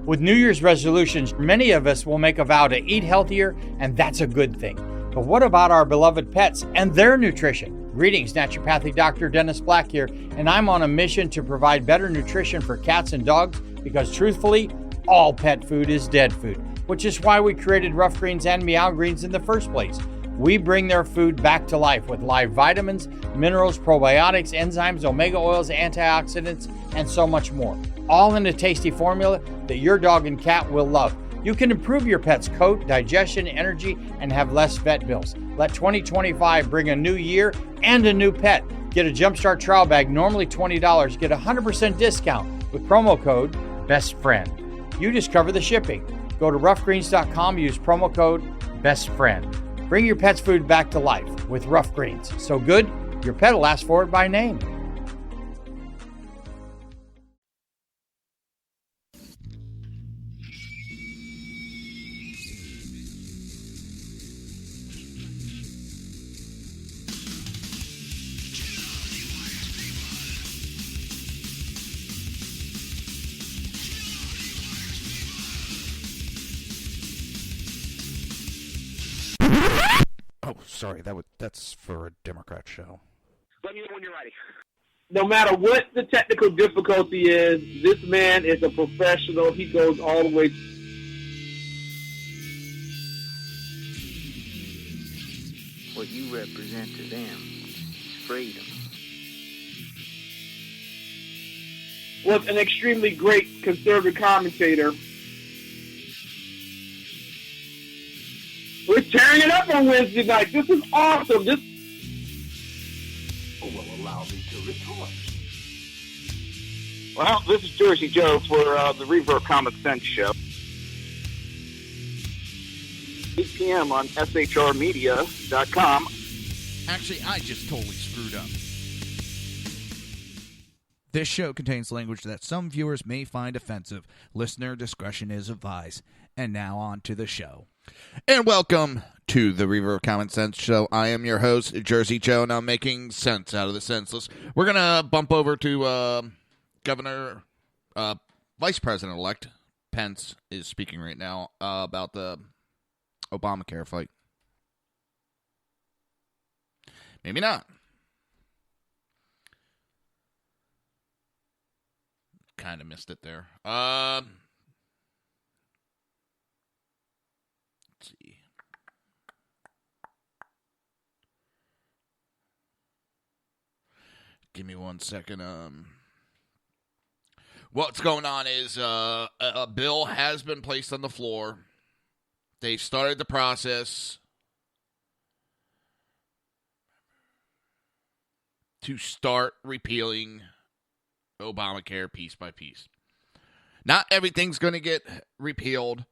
With New Year's resolutions, many of us will make a vow to eat healthier, and that's a good thing. But what about our beloved pets and their nutrition? Greetings, Naturopathic Dr. Dennis Black here, and I'm on a mission to provide better nutrition for cats and dogs because truthfully, all pet food is dead food, which is why we created Rough Greens and Meow Greens in the first place. We bring their food back to life with live vitamins, minerals, probiotics, enzymes, omega oils, antioxidants, and so much more. All in a tasty formula that your dog and cat will love. You can improve your pet's coat, digestion, energy, and have less vet bills. Let 2025 bring a new year and a new pet. Get a Jumpstart trial bag, normally $20. Get a 100% discount with promo code BESTFRIEND. You just cover the shipping. Go to roughgreens.com, use promo code BESTFRIEND. Bring your pet's food back to life with Rough Greens. So good, your pet will ask for it by name. Oh, sorry, that's for a Democrat show. Let me know when you're ready. No matter what the technical difficulty is, this man is a professional. He goes all the way. What you represent to them is freedom. Was an extremely great conservative commentator. We're tearing it up on Wednesday night. This is awesome. This will allow me to retort. Well, this is Jersey Joe for the Reaver of Common Sense show. 8 p.m. on shrmedia.com. Actually, I just totally screwed up. This show contains language that some viewers may find offensive. Listener discretion is advised. And now on to the show. And welcome to the Reaver of Common Sense show. I am your host, Jersey Joe, and I'm making sense out of the senseless. We're going to bump over to Vice President-elect Pence is speaking right now about the Obamacare fight. Maybe not. Kind of missed it there. Let's see. Give me 1 second. What's going on is a bill has been placed on the floor. They started the process to start repealing Obamacare piece by piece. Not everything's going to get repealed,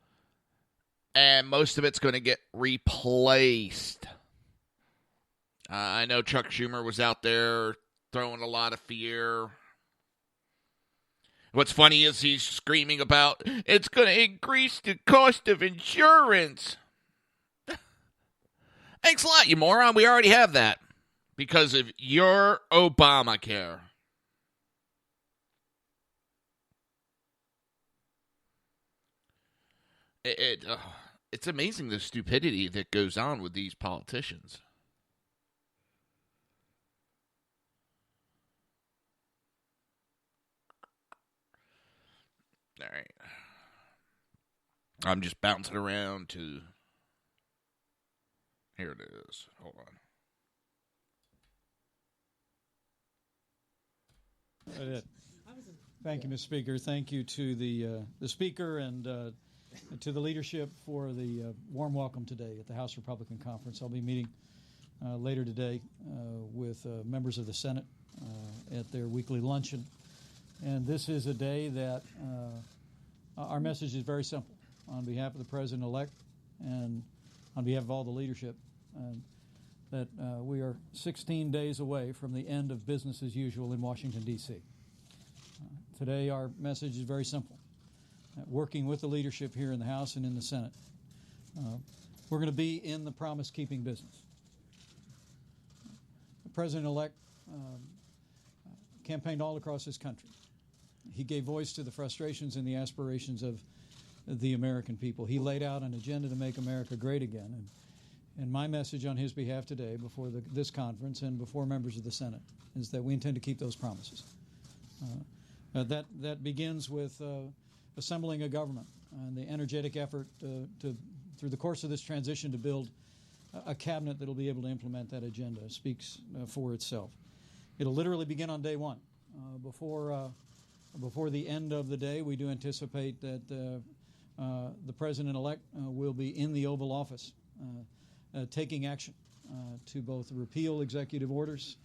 and most of it's going to get replaced. I know Chuck Schumer was out there throwing a lot of fear. What's funny is he's screaming about, it's going to increase the cost of insurance. Thanks a lot, you moron. We already have that because of your Obamacare. It's amazing the stupidity that goes on with these politicians. All right. I'm just bouncing around to... Here it is. Hold on. Thank you, Mr. Speaker. Thank you to the Speaker and to the leadership for the warm welcome today at the House Republican Conference. I'll be meeting later today with members of the Senate at their weekly luncheon. And this is a day that our message is very simple. On behalf of the President-elect and on behalf of all the leadership, that we are 16 days away from the end of business as usual in Washington, D.C. Today our message is very simple. Working with the leadership here in the House and in the Senate, we're going to be in the promise-keeping business. The President-elect campaigned all across this country. He gave voice to the frustrations and the aspirations of the American people. He laid out an agenda to make America great again. And my message on his behalf today before this conference and before members of the Senate is that we intend to keep those promises. That begins with assembling a government and the energetic effort through the course of this transition to build a cabinet that will be able to implement that agenda. It speaks for itself. It'll literally begin on day one. Before the end of the day, we do anticipate that the President-elect will be in the Oval Office taking action to both repeal executive orders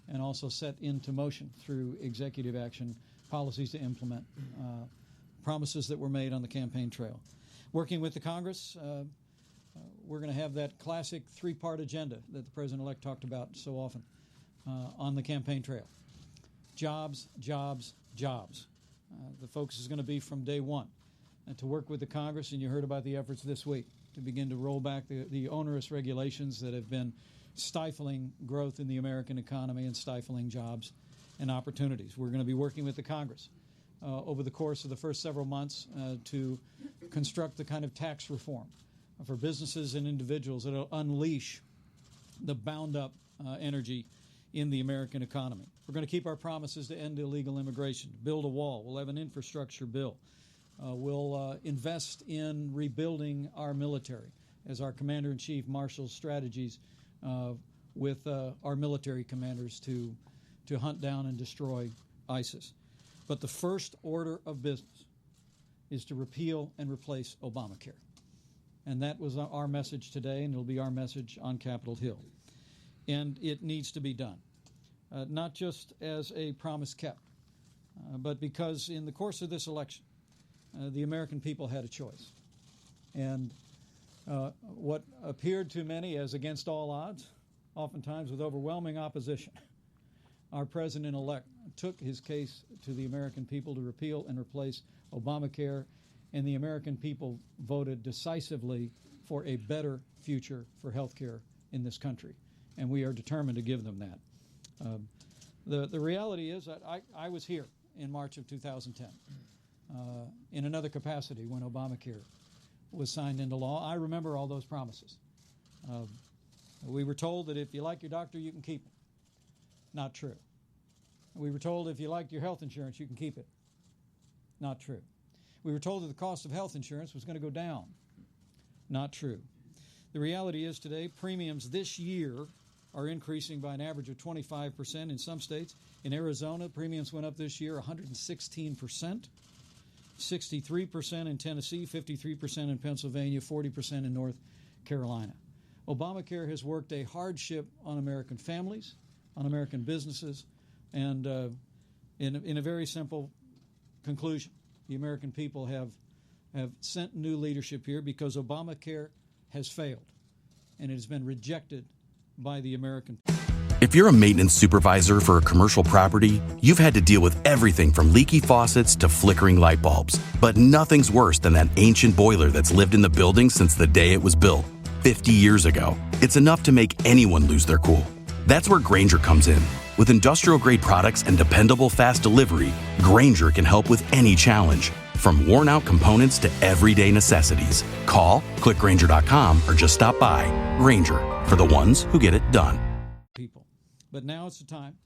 and also set into motion through executive action policies to implement promises that were made on the campaign trail. Working with the Congress, we're going to have that classic three-part agenda that the President-elect talked about so often on the campaign trail. Jobs, jobs, jobs. The focus is going to be from day one to work with the Congress, and you heard about the efforts this week to begin to roll back the onerous regulations that have been stifling growth in the American economy and stifling jobs and opportunities. We're going to be working with the Congress over the course of the first several months to construct the kind of tax reform for businesses and individuals that will unleash the bound-up energy in the American economy. We're going to keep our promises to end illegal immigration, build a wall. We'll have an infrastructure bill. We'll invest in rebuilding our military as our Commander-in-Chief marshals strategies with our military commanders to hunt down and destroy ISIS. But the first order of business is to repeal and replace Obamacare. And that was our message today, and it'll be our message on Capitol Hill. And it needs to be done, not just as a promise kept, but because in the course of this election, the American people had a choice. And what appeared to many as against all odds, oftentimes with overwhelming opposition, our President-elect took his case to the American people to repeal and replace Obamacare, and the American people voted decisively for a better future for health care in this country. And we are determined to give them that. The reality is that I was here in March of 2010 in another capacity when Obamacare was signed into law. I remember all those promises. We were told that if you like your doctor, you can keep it. Not true. We were told if you liked your health insurance, you can keep it. Not true. We were told that the cost of health insurance was going to go down. Not true. The reality is today, premiums this year are increasing by an average of 25% in some states. In Arizona, premiums went up this year 116%, 63% in Tennessee, 53% in Pennsylvania, 40% in North Carolina. Obamacare has worked a hardship on American families, on American businesses, and in a very simple conclusion, the American people have sent new leadership here because Obamacare has failed, and it has been rejected by the American people. If you're a maintenance supervisor for a commercial property, you've had to deal with everything from leaky faucets to flickering light bulbs. But nothing's worse than that ancient boiler that's lived in the building since the day it was built, 50 years ago. It's enough to make anyone lose their cool. That's where Grainger comes in. With industrial-grade products and dependable fast delivery, Grainger can help with any challenge, from worn-out components to everyday necessities. Call, click Grainger.com, or just stop by. Grainger, for the ones who get it done. People. But now it's the time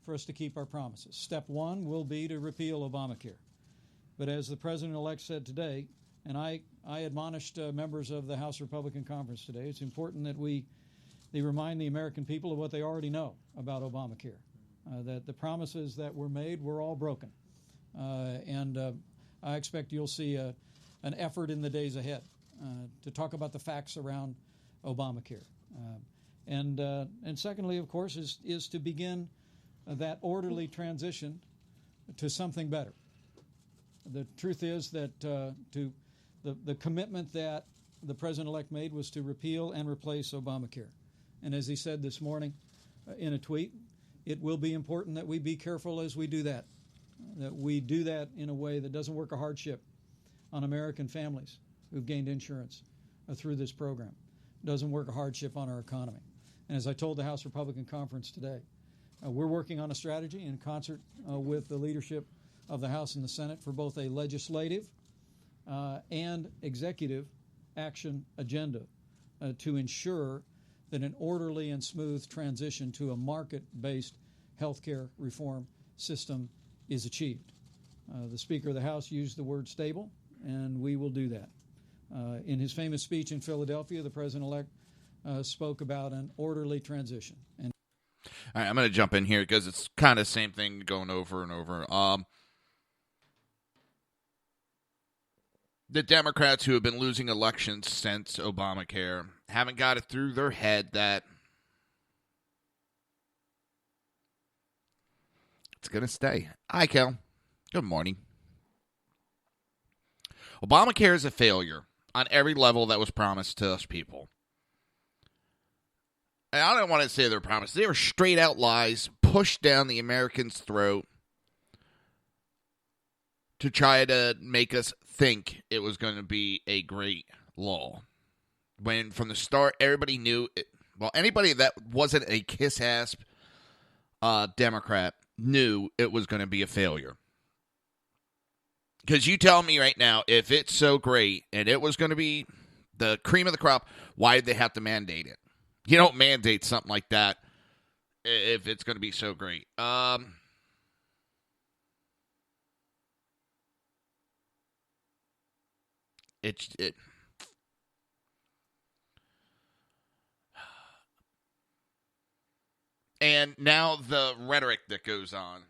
for us to keep our promises. Step one will be to repeal Obamacare. But as the President-elect said today, and I admonished members of the House Republican Conference today, it's important that they remind the American people of what they already know about Obamacare, that the promises that were made were all broken. And I expect you'll see an effort in the days ahead to talk about the facts around Obamacare. And secondly, of course, is to begin that orderly transition to something better. The truth is that the commitment that the President-elect made was to repeal and replace Obamacare. And as he said this morning in a tweet, it will be important that we be careful as we do that we do that in a way that doesn't work a hardship on American families who've gained insurance through this program. It doesn't work a hardship on our economy. And as I told the House Republican Conference today, we're working on a strategy in concert with the leadership of the House and the Senate for both a legislative and executive action agenda to ensure that an orderly and smooth transition to a market-based healthcare reform system is achieved. The Speaker of the House used the word stable, and we will do that. In his famous speech in Philadelphia, the President-elect spoke about an orderly transition. And all right, I'm going to jump in here because it's kind of the same thing going over and over. The Democrats who have been losing elections since Obamacare haven't got it through their head that it's going to stay. Hi, Kel. Good morning. Obamacare is a failure on every level that was promised to us people. And I don't want to say they're promised. They were straight out lies pushed down the Americans' throat to try to make us think it was going to be a great law. When from the start, everybody knew it. Well, anybody that wasn't a kiss-ass Democrat knew it was going to be a failure. Because you tell me right now, if it's so great and it was going to be the cream of the crop, why did they have to mandate it? You don't mandate something like that if it's going to be so great. And now the rhetoric that goes on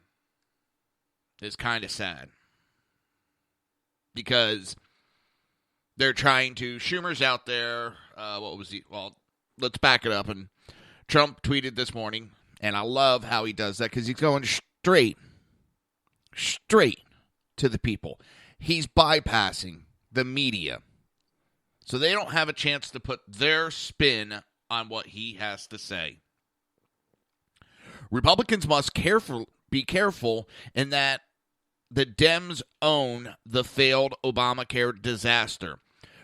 is kind of sad. Because they're trying to, Schumer's out there, let's back it up. And Trump tweeted this morning, and I love how he does that because he's going straight to the people. He's bypassing the media. So they don't have a chance to put their spin on what he has to say. Republicans must be careful in that the Dems own the failed Obamacare disaster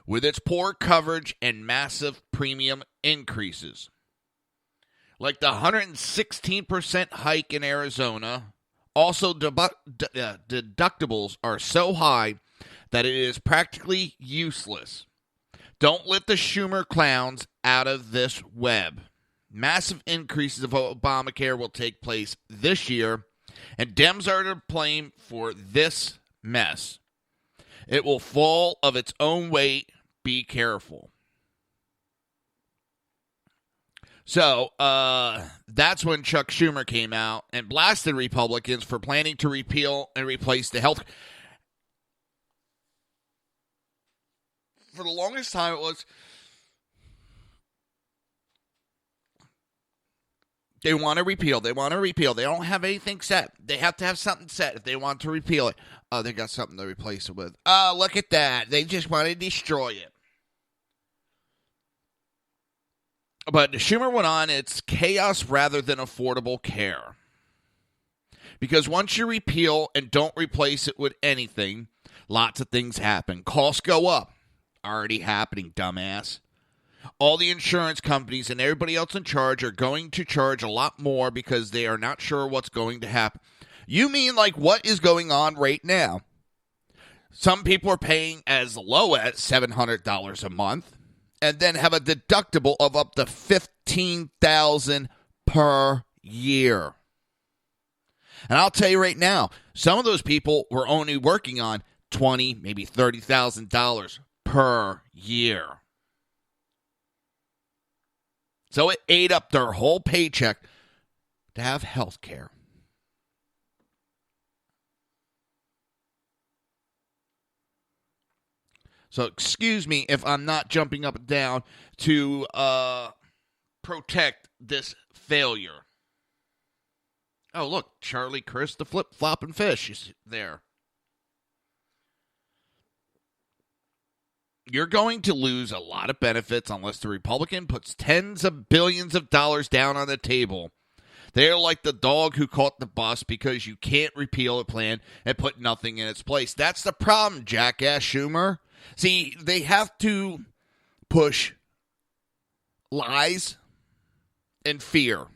with its poor coverage and massive premium increases. Like the 116% hike in Arizona. Also, deductibles are so high that it is practically useless. Don't let the Schumer clowns out of this web. Massive increases of Obamacare will take place this year, and Dems are to blame for this mess. It will fall of its own weight. Be careful. So, that's when Chuck Schumer came out and blasted Republicans for planning to repeal and replace the health. For the longest time, it was they want to repeal. They want to repeal. They don't have anything set. They have to have something set if they want to repeal it. Oh, they got something to replace it with. Oh, look at that. They just want to destroy it. But Schumer went on, it's chaos rather than affordable care. Because once you repeal and don't replace it with anything, lots of things happen. Costs go up. Already happening, dumbass. All the insurance companies and everybody else in charge are going to charge a lot more because they are not sure what's going to happen. You mean like what is going on right now? Some people are paying as low as $700 a month and then have a deductible of up to $15,000 per year. And I'll tell you right now, some of those people were only working on $20,000, maybe $30,000 per year. So it ate up their whole paycheck to have health care. So excuse me if I'm not jumping up and down to protect this failure. Oh, look, Charlie Chris, the flip-flopping fish is there. You're going to lose a lot of benefits unless the Republican puts tens of billions of dollars down on the table. They're like the dog who caught the bus because you can't repeal a plan and put nothing in its place. That's the problem, jackass Schumer. See, they have to push lies and fear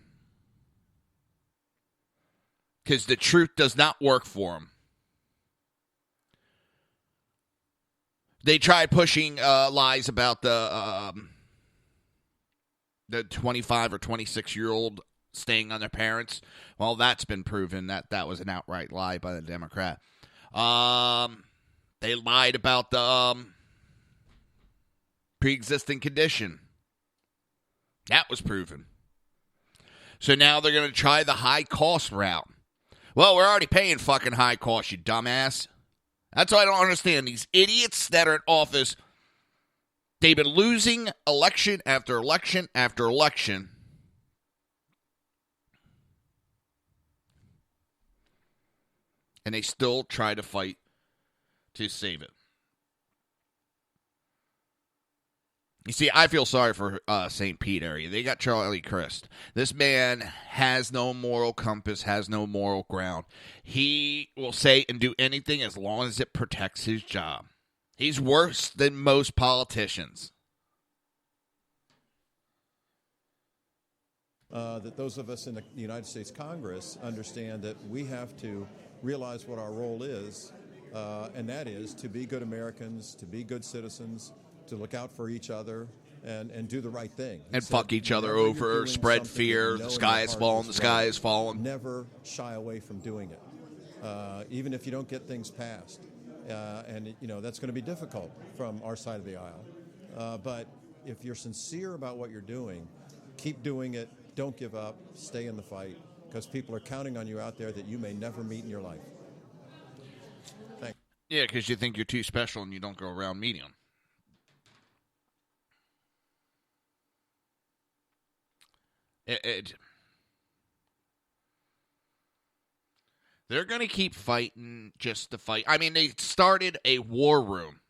because the truth does not work for them. They tried pushing lies about the 25 or 26-year-old staying on their parents. Well, that's been proven that was an outright lie by the Democrat. They lied about the pre-existing condition. That was proven. So now they're going to try the high-cost route. Well, we're already paying fucking high cost, you dumbass. That's what I don't understand. These idiots that are in office, they've been losing election after election after election. And they still try to fight to save it. You see, I feel sorry for St. Pete area. They got Charlie Crist. This man has no moral compass, has no moral ground. He will say and do anything as long as it protects his job. He's worse than most politicians. That those of us in the United States Congress understand that we have to realize what our role is, and that is to be good Americans, to be good citizens, to look out for each other and do the right thing. And fuck each other over, spread fear, the sky is falling, the sky is falling. Never shy away from doing it, even if you don't get things passed. And, that's going to be difficult from our side of the aisle. But if you're sincere about what you're doing, keep doing it, don't give up, stay in the fight, because people are counting on you out there that you may never meet in your life. Thanks. Yeah, because you think you're too special and you don't go around meeting them. They're going to keep fighting just to fight. I mean, they started a war room.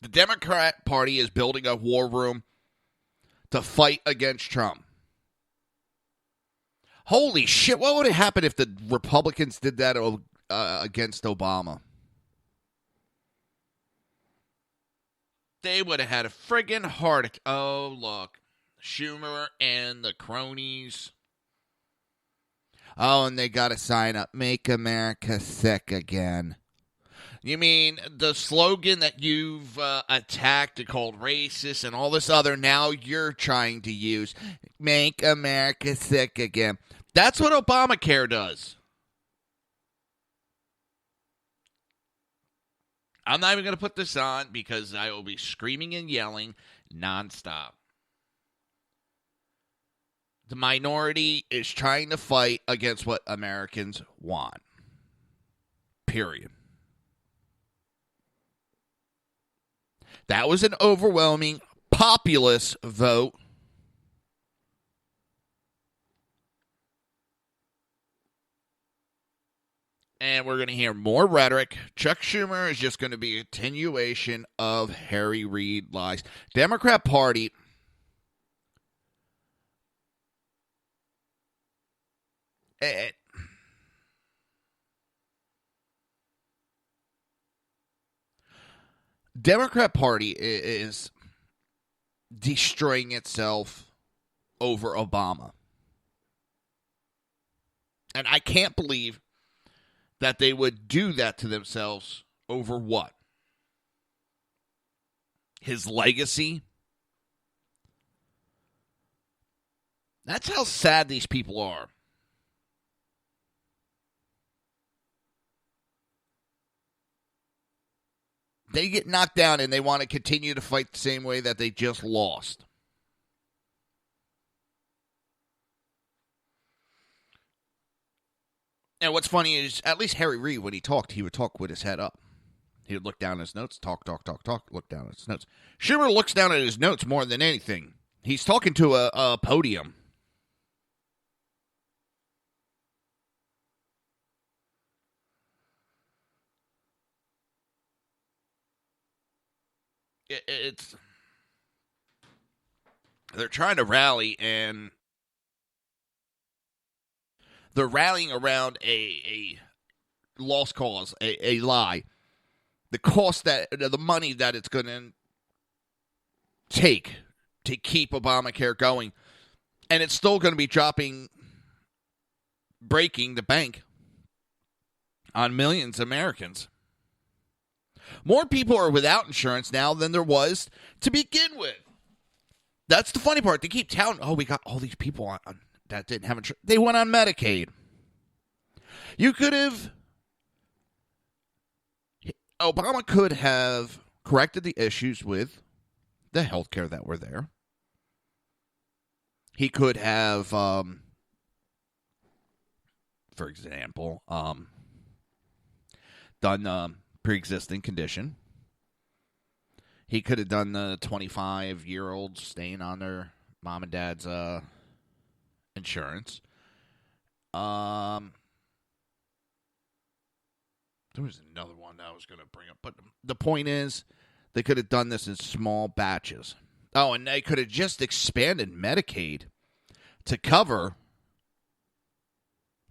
The Democrat Party is building a war room to fight against Trump. Holy shit, what would have happened if the Republicans did that against Obama? They would have had a friggin' heart attack. Oh, look. Schumer and the cronies. Oh, and they got to sign up. Make America sick again. You mean the slogan that you've attacked and called racist and all this other now you're trying to use? Make America sick again. That's what Obamacare does. I'm not even going to put this on because I will be screaming and yelling nonstop. The minority is trying to fight against what Americans want. Period. That was an overwhelming populist vote. And we're going to hear more rhetoric. Chuck Schumer is just going to be a continuation of Harry Reid lies. Democrat Party... Democrat Party is destroying itself over Obama. And I can't believe that they would do that to themselves over what? His legacy? That's how sad these people are. They get knocked down and they want to continue to fight the same way that they just lost. And what's funny is, at least Harry Reid, when he talked, he would talk with his head up. He would look down at his notes, talk, look down at his notes. Schumer looks down at his notes more than anything. He's talking to a podium. They're trying to rally, and they're rallying around a lost cause, a lie. The cost the money that it's going to take to keep Obamacare going, and it's still going to be breaking the bank on millions of Americans. More people are without insurance now than there was to begin with. That's the funny part. They keep telling, oh, we got all these people on that didn't have insurance. They went on Medicaid. Obama could have corrected the issues with the health care that were there. He could have, for example, done pre-existing condition. He could have done the 25-year-olds staying on their mom and dad's insurance. There was another one that I was going to bring up. But the point is, they could have done this in small batches. Oh, and they could have just expanded Medicaid to cover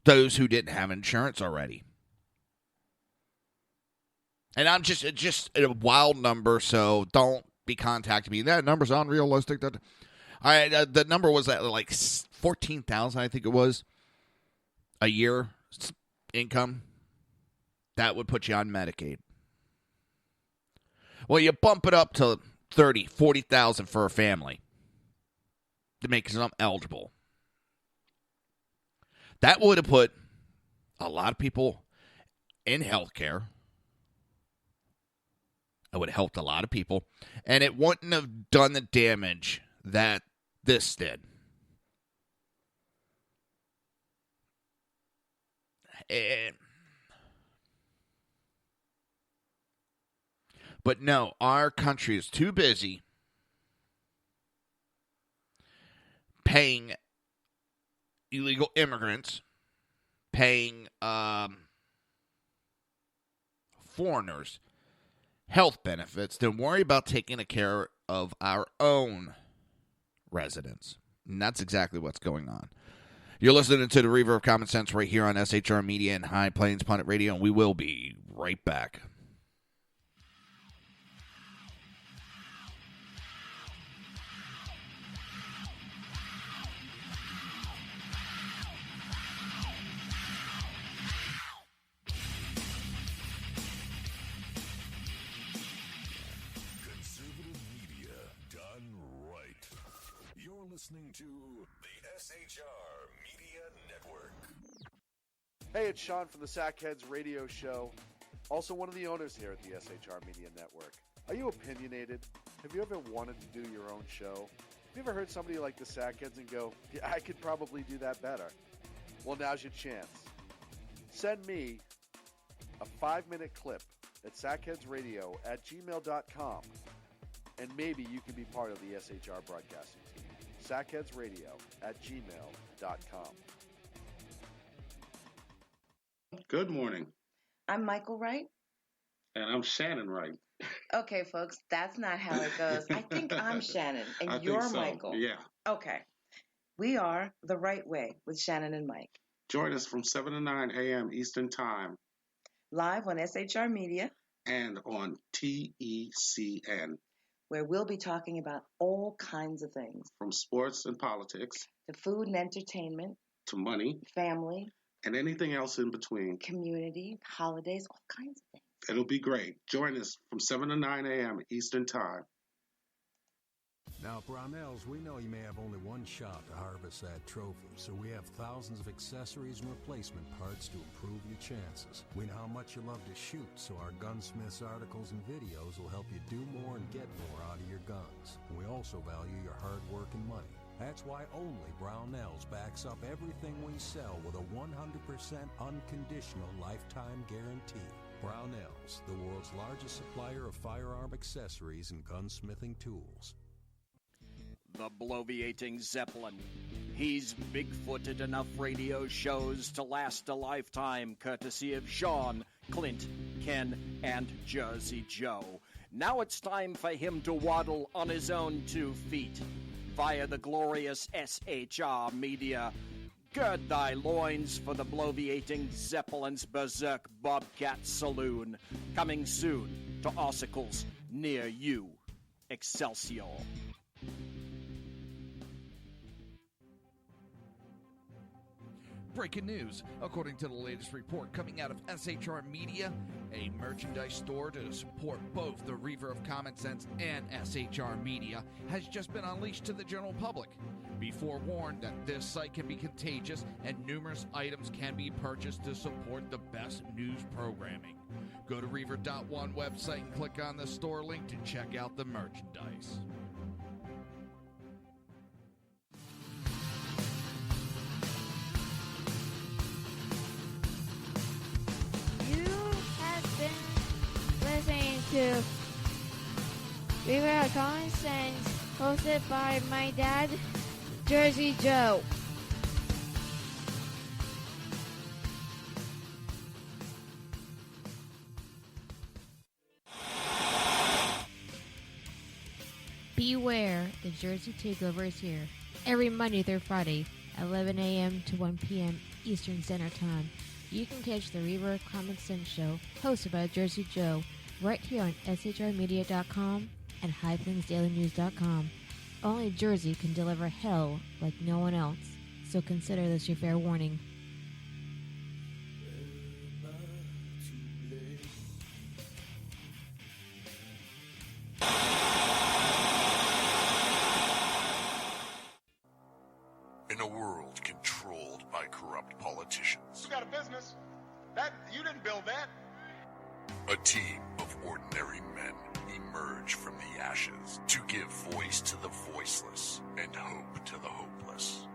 those who didn't have insurance already. And I'm just a wild number, so don't be contacting me. That number's unrealistic. The number was at like 14,000, I think it was, a year income. That would put you on Medicaid. Well, you bump it up to 30, 40,000 for a family to make them eligible. That would have put a lot of people in health care. It would have helped a lot of people. And it wouldn't have done the damage that this did. But no, our country is too busy paying illegal immigrants, paying foreigners health benefits, than worry about taking care of our own residents. And that's exactly what's going on. You're listening to the Reaver of Common Sense right here on SHR Media and High Plains Pundit Radio, and we will be right back. Listening to the SHR Media Network. Hey, it's Sean from the Sackheads Radio Show, also one of the owners here at the SHR Media Network. Are you opinionated? Have you ever wanted to do your own show? Have you ever heard somebody like the Sackheads and go, yeah, I could probably do that better? Well, now's your chance. Send me a 5-minute clip at sackheadsradio@gmail.com, and maybe you can be part of the SHR broadcasting team. sackheadsradio@gmail.com. Good morning. I'm Michael Wright. And I'm Shannon Wright. Okay, folks, that's not how it goes. I think I'm Shannon, and you're Michael. Yeah. Okay. We are The Right Way with Shannon and Mike. Join us from 7 to 9 a.m. Eastern Time. Live on SHR Media. And on TECN. Where we'll be talking about all kinds of things. From sports and politics. To food and entertainment. To money. Family. And anything else in between. Community, holidays, all kinds of things. It'll be great. Join us from 7 to 9 a.m. Eastern Time. Now, at Brownells, we know you may have only one shot to harvest that trophy, so we have thousands of accessories and replacement parts to improve your chances. We know how much you love to shoot, so our Gunsmiths articles and videos will help you do more and get more out of your guns. And we also value your hard work and money. That's why only Brownells backs up everything we sell with a 100% unconditional lifetime guarantee. Brownells, the world's largest supplier of firearm accessories and gunsmithing tools. The bloviating Zeppelin. He's big-footed enough radio shows to last a lifetime, courtesy of Sean, Clint, Ken, and Jersey Joe. Now it's time for him to waddle on his own 2 feet via the glorious SHR Media. Gird thy loins for the bloviating Zeppelin's Berserk Bobcat Saloon. Coming soon to Ossicles near you. Excelsior. Breaking news. According to the latest report coming out of SHR Media, a merchandise store to support both the Reaver of Common Sense and SHR Media has just been unleashed to the general public. Be forewarned that this site can be contagious and numerous items can be purchased to support the best news programming. Go to Reaver.one website and click on the store link to check out the merchandise. Listening to Reaver of Common Sense, hosted by my dad, Jersey Joe. Beware, the Jersey Takeover is here. Every Monday through Friday, 11 a.m. to 1 p.m. Eastern Standard Time. You can catch the Reaver of Common Sense show, hosted by Jersey Joe, right here on shrmedia.com and highplainsdailynews.com. Only Jersey can deliver hell like no one else, so consider this your fair warning. In a world controlled by corrupt politicians, You got a business. You didn't build that. a team of ordinary men emerge from the ashes to give voice to the voiceless and hope to the hopeless.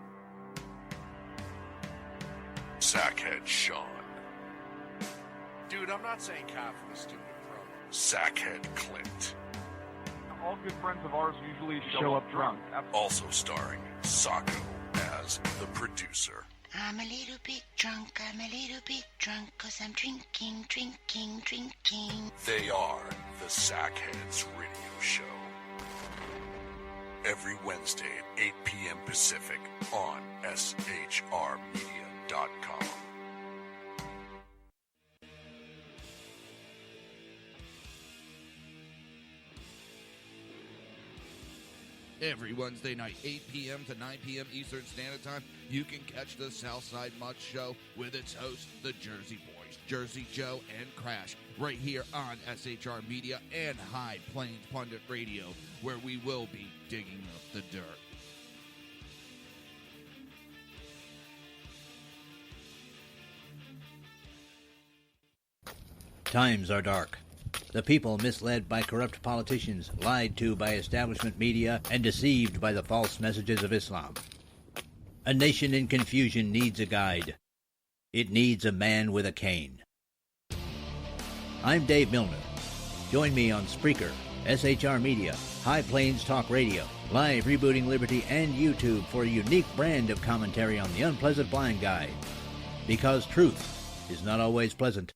Sackhead Sean, Dude, I'm not saying cop for the stupid pro. Sackhead Clint, All good friends of ours usually show up drunk. also starring Sacco as the producer. I'm a little bit drunk, 'cause I'm drinking. They are the Sackheads Radio Show. Every Wednesday at 8 p.m. Pacific on shrmedia.com. Every Wednesday night, 8 p.m. to 9 p.m. Eastern Standard Time, you can catch the Southside Much Show with its host, the Jersey Boys, Jersey Joe and Crash, right here on SHR Media and High Plains Pundit Radio, where we will be digging up the dirt. Times are dark. The people misled by corrupt politicians, lied to by establishment media, and deceived by the false messages of Islam. A nation in confusion needs a guide. It needs a man with a cane. I'm Dave Milner. Join me on Spreaker, SHR Media, High Plains Talk Radio, Live Rebooting Liberty, and YouTube for a unique brand of commentary on the unpleasant blind guide. Because truth is not always pleasant.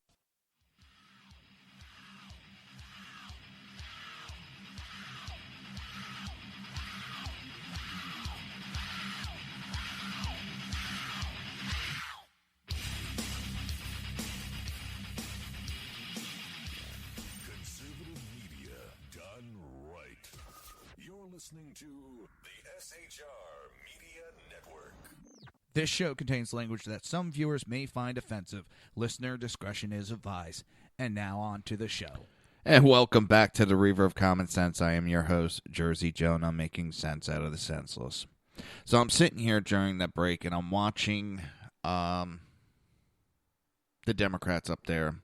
Listening to the SHR Media Network. This show contains language that some viewers may find offensive. Listener discretion is advised. And now on to the show. And welcome back to the Reaver of Common Sense. I am your host, Jersey Joe, and I'm making sense out of the senseless. So I'm sitting here during that break, and I'm watching the Democrats up there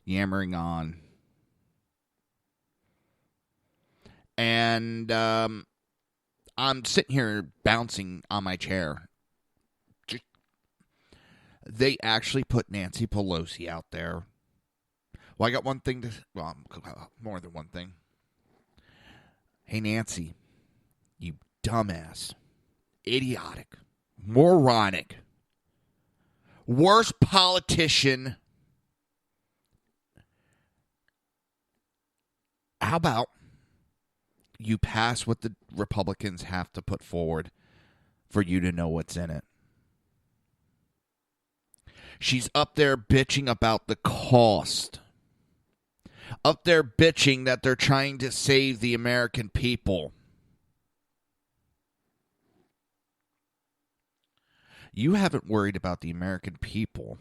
yammering on. And I'm sitting here bouncing on my chair. They actually put Nancy Pelosi out there. Well, I got one thing to... Well, more than one thing. Hey, Nancy, you dumbass, idiotic, moronic, worst politician. How about you pass what the Republicans have to put forward for you to know what's in it? She's up there bitching about the cost. Up there bitching that they're trying to save the American people. You haven't worried about the American people.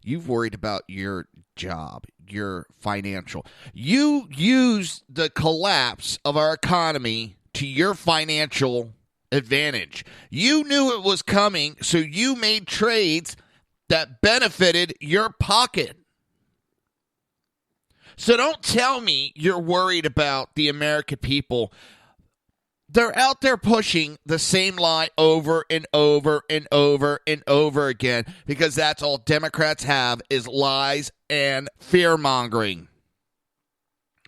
You've worried about your job, your financial. You use the collapse of our economy to your financial advantage. You knew it was coming, so you made trades that benefited your pocket. So don't tell me you're worried about the American people. They're out there pushing the same lie over and over and over and over again because that's all Democrats have is lies and fear-mongering.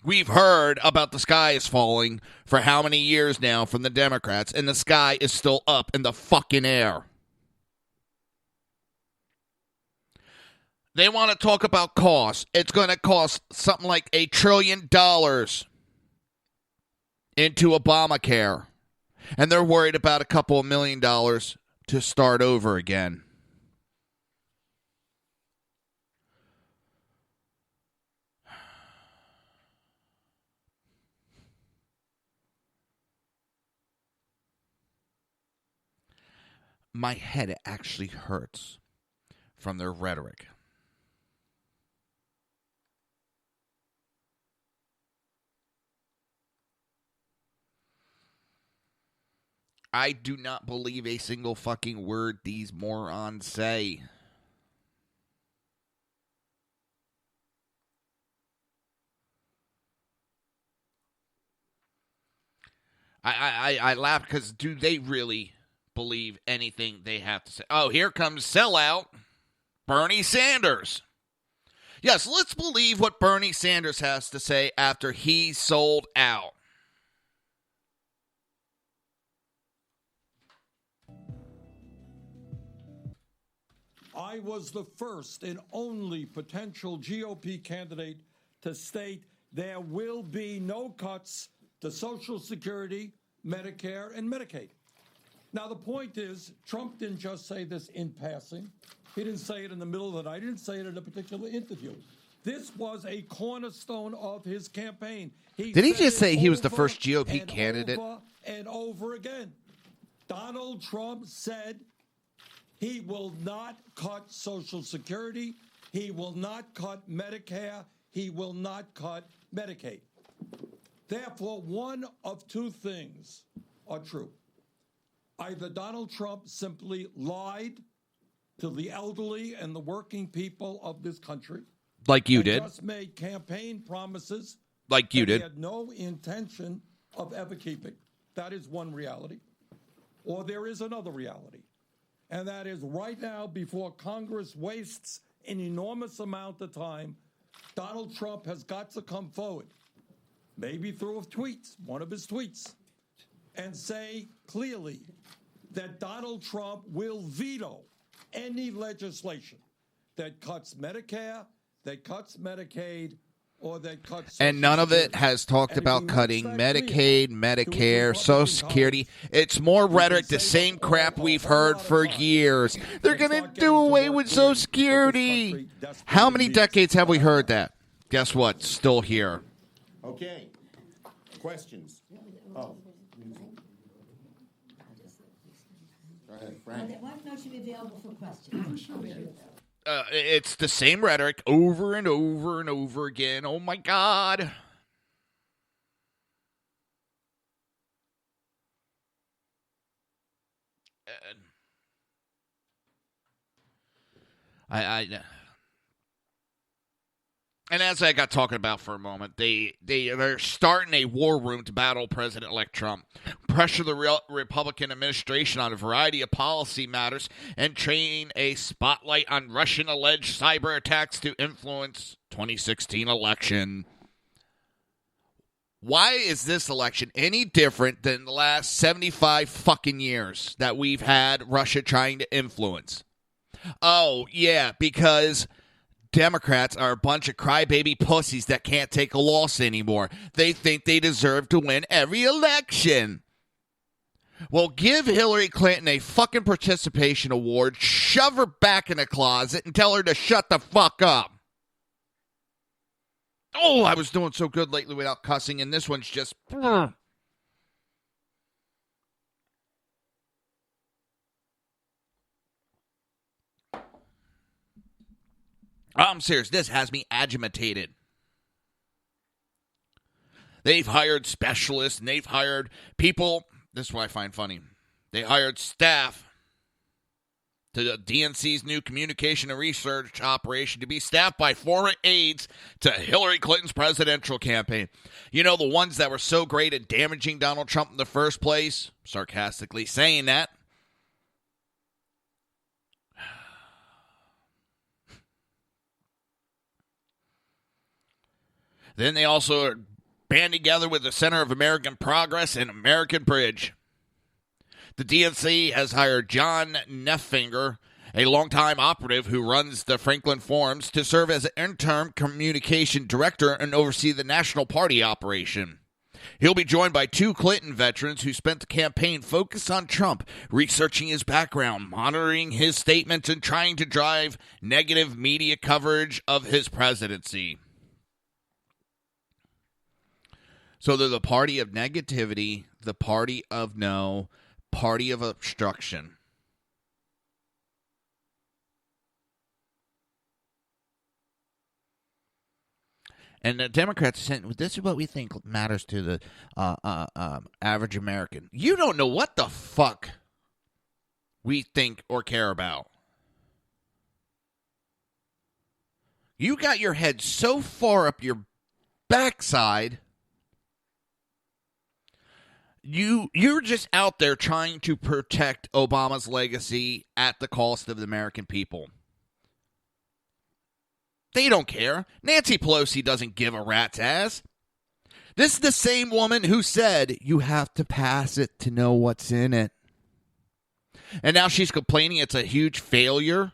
We've heard about the sky is falling for how many years now from the Democrats, and the sky is still up in the fucking air. They want to talk about costs. It's going to cost something like $1 trillion into Obamacare. And they're worried about a couple of $1 million to start over again. My head actually hurts from their rhetoric. I do not believe a single fucking word these morons say. I laugh because do they really believe anything they have to say? Oh, here comes sellout Bernie Sanders. Yes, let's believe what Bernie Sanders has to say after he sold out. I was the first and only potential GOP candidate to state there will be no cuts to Social Security, Medicare, and Medicaid. Now, the point is, Trump didn't just say this in passing. He didn't say it in the middle of the night. He didn't say it in a particular interview. This was a cornerstone of his campaign. Did he just say he was the first GOP candidate? Over and over again. Donald Trump said he will not cut Social Security. He will not cut Medicare. He will not cut Medicaid. Therefore, one of two things are true. Either Donald Trump simply lied to the elderly and the working people of this country. Like you did. Just made campaign promises. Like you did. He had no intention of ever keeping. That is one reality. Or there is another reality. And that is right now, before Congress wastes an enormous amount of time, Donald Trump has got to come forward, maybe through a tweet, one of his tweets, and say clearly that Donald Trump will veto any legislation that cuts Medicare, that cuts Medicaid, or that cuts Social And none of it Security. has talked And about if he cutting makes that Medicaid, Medicare, Social Security. It's more rhetoric, the same crap we've heard for years. They're going to do away with Social Security. How many decades have we heard that? Guess what? Still here. Okay. Questions? Oh. Go ahead, Frank. Why don't you be available for questions? It's the same rhetoric over and over and over again. Oh, my God. And as I got talking about for a moment, they're starting a war room to battle President-elect Trump, pressure the Republican administration on a variety of policy matters, and train a spotlight on Russian alleged cyber attacks to influence 2016 election. Why is this election any different than the last 75 fucking years that we've had Russia trying to influence? Oh, yeah, because Democrats are a bunch of crybaby pussies that can't take a loss anymore. They think they deserve to win every election. Well, give Hillary Clinton a fucking participation award, shove her back in a closet, and tell her to shut the fuck up. Oh, I was doing so good lately without cussing, and this one's just... I'm serious. This has me agitated. They've hired specialists, and they've hired people. This is what I find funny. They hired staff to the DNC's new communication and research operation to be staffed by former aides to Hillary Clinton's presidential campaign. You know, the ones that were so great at damaging Donald Trump in the first place, sarcastically saying that. Then they also band together with the Center of American Progress and American Bridge. The DNC has hired John Neffinger, a longtime operative who runs the Franklin Forums, to serve as interim communication director and oversee the national party operation. He'll be joined by 2 Clinton veterans who spent the campaign focused on Trump, researching his background, monitoring his statements, and trying to drive negative media coverage of his presidency. So they're the party of negativity, the party of no, party of obstruction. And the Democrats said, this is what we think matters to the average American. You don't know what the fuck we think or care about. You got your head so far up your backside. You're just out there trying to protect Obama's legacy at the cost of the American people. They don't care. Nancy Pelosi doesn't give a rat's ass. This is the same woman who said you have to pass it to know what's in it. And now she's complaining it's a huge failure.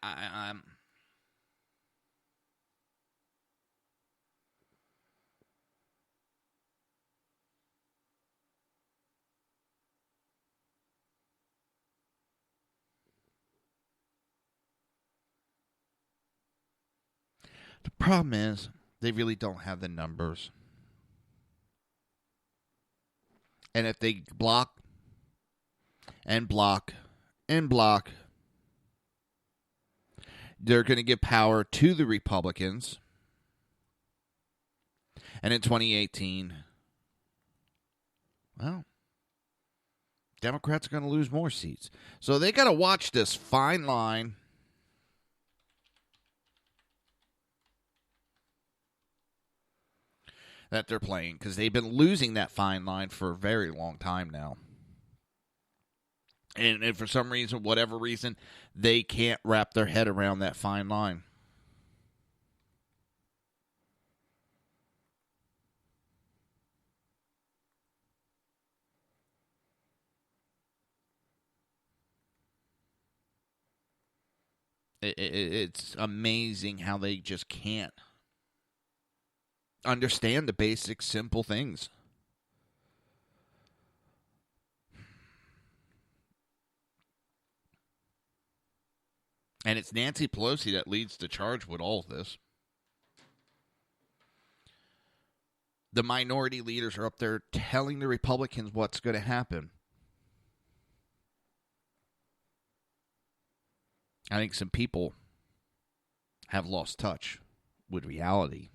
I'm The problem is they really don't have the numbers. And if they block and block and block, they're going to give power to the Republicans. And in 2018, well, Democrats are going to lose more seats. So they got to watch this fine line that they're playing, because they've been losing that fine line for a very long time now. And for some reason, whatever reason, they can't wrap their head around that fine line. It's amazing how they just can't understand the basic, simple things. And it's Nancy Pelosi that leads the charge with all of this. The minority leaders are up there telling the Republicans what's going to happen. I think some people have lost touch with reality.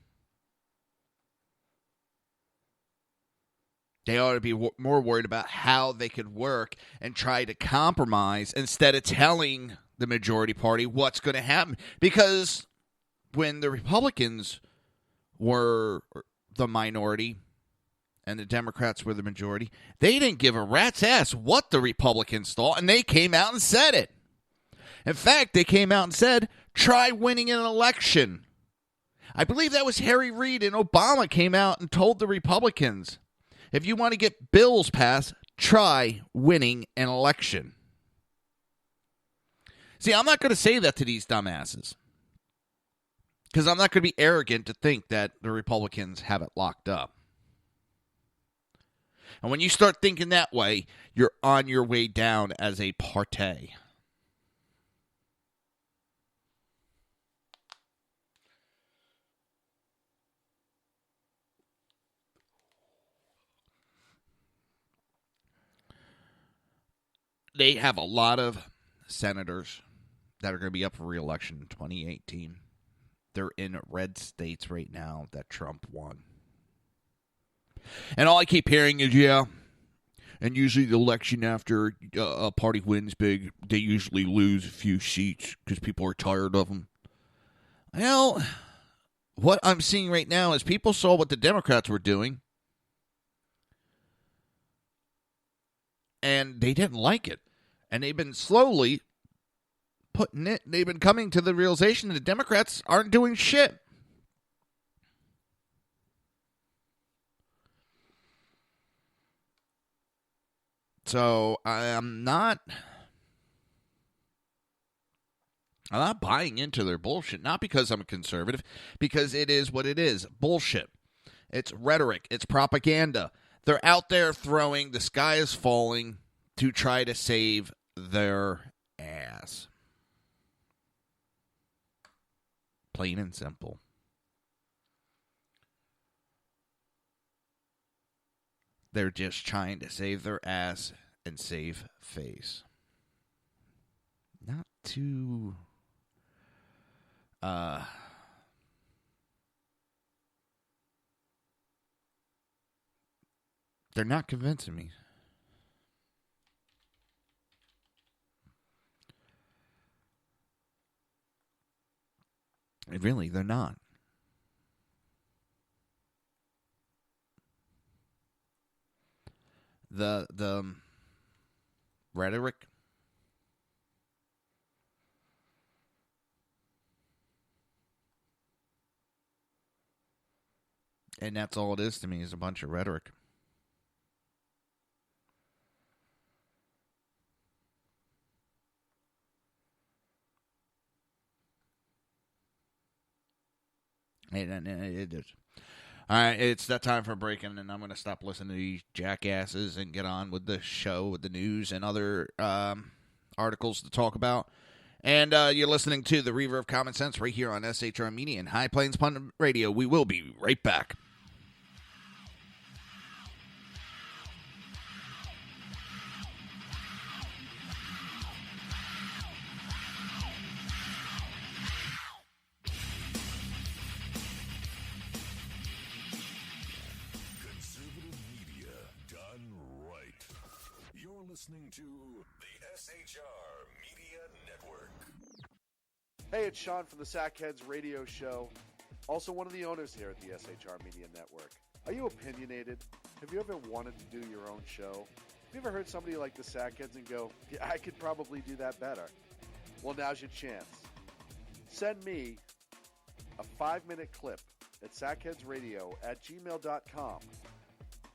They ought to be more worried about how they could work and try to compromise instead of telling the majority party what's going to happen. Because when the Republicans were the minority and the Democrats were the majority, they didn't give a rat's ass what the Republicans thought, and they came out and said it. In fact, they came out and said, try winning an election. I believe that was Harry Reid, and Obama came out and told the Republicans, if you want to get bills passed, try winning an election. See, I'm not going to say that to these dumbasses, because I'm not going to be arrogant to think that the Republicans have it locked up. And when you start thinking that way, you're on your way down as a party. they have a lot of senators that are going to be up for re-election in 2018. They're in red states right now that Trump won. And all I keep hearing is, yeah, and usually the election after a party wins big, they usually lose a few seats because people are tired of them. Well, what I'm seeing right now is people saw what the Democrats were doing, and they didn't like it. And they've been slowly they've been coming to the realization that the Democrats aren't doing shit. So I'm not buying into their bullshit, not because I'm a conservative, because it is what it is. Bullshit. It's rhetoric. It's propaganda. They're out there throwing the sky is falling to try to save their ass. Plain and simple. They're just trying to save their ass and save face. Not too... they're not convincing me. Really, they're not. The rhetoric, and that's all it is to me, is a bunch of rhetoric. It is. All right, it's that time for breaking, and I'm going to stop listening to these jackasses and get on with the show, with the news and other articles to talk about. And you're listening to the Reaver of Common Sense right here on SHR Media and High Plains Pundit Radio. We will be right back. Listening to the SHR Media Network. Hey, it's Sean from the Sackheads Radio Show, also one of the owners here at the SHR Media Network. Are you opinionated? Have you ever wanted to do your own show? Have you ever heard somebody like the Sackheads and go, yeah, I could probably do that better? Well, now's your chance. Send me a 5-minute clip at sackheadsradio@gmail.com,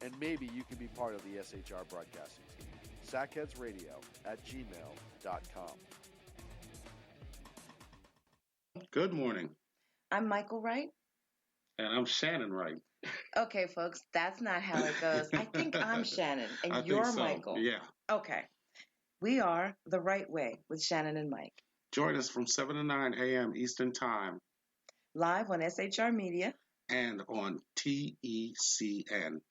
and maybe you can be part of the SHR broadcasting team. sackheadsradio@gmail.com. Good morning. I'm Michael Wright. And I'm Shannon Wright. Okay, folks, that's not how it goes. I think I'm Shannon, and I you're think so. Michael. Yeah. Okay. We are The Right Way with Shannon and Mike. Join us from 7 to 9 a.m. Eastern Time. Live on SHR Media. And on TECN.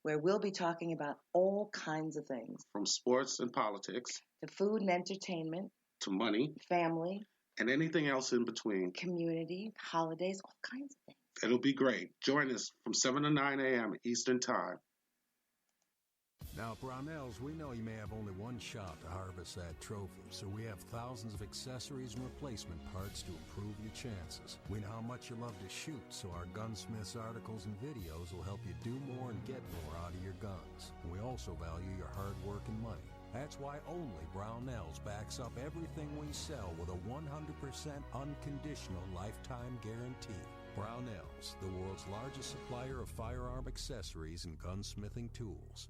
Where we'll be talking about all kinds of things. From sports and politics. To food and entertainment. To money. Family. And anything else in between. Community, holidays, all kinds of things. It'll be great. Join us from 7 to 9 a.m. Eastern Time. Now, Brownells, we know you may have only one shot to harvest that trophy, so we have thousands of accessories and replacement parts to improve your chances. We know how much you love to shoot, so our gunsmiths articles and videos will help you do more and get more out of your guns. We also value your hard work and money. That's why only Brownells backs up everything we sell with a 100% unconditional lifetime guarantee. Brownells, the world's largest supplier of firearm accessories and gunsmithing tools.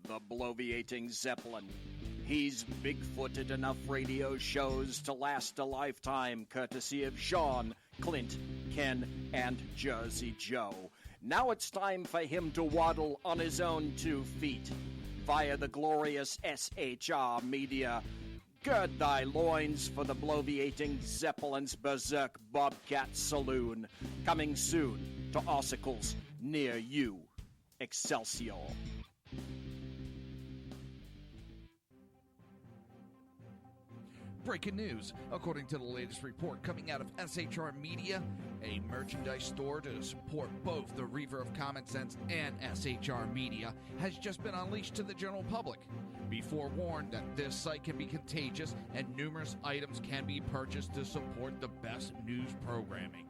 The bloviating Zeppelin. He's big-footed enough radio shows to last a lifetime, courtesy of Sean, Clint, Ken, and Jersey Joe. Now it's time for him to waddle on his own 2 feet via the glorious SHR Media. Gird thy loins for the bloviating Zeppelin's Berserk Bobcat Saloon. Coming soon to Ossicles near you. Excelsior. Breaking news. According to the latest report coming out of SHR Media, a merchandise store to support both the Reaver of Common Sense and SHR Media has just been unleashed to the general public. Be forewarned that this site can be contagious and numerous items can be purchased to support the best news programming.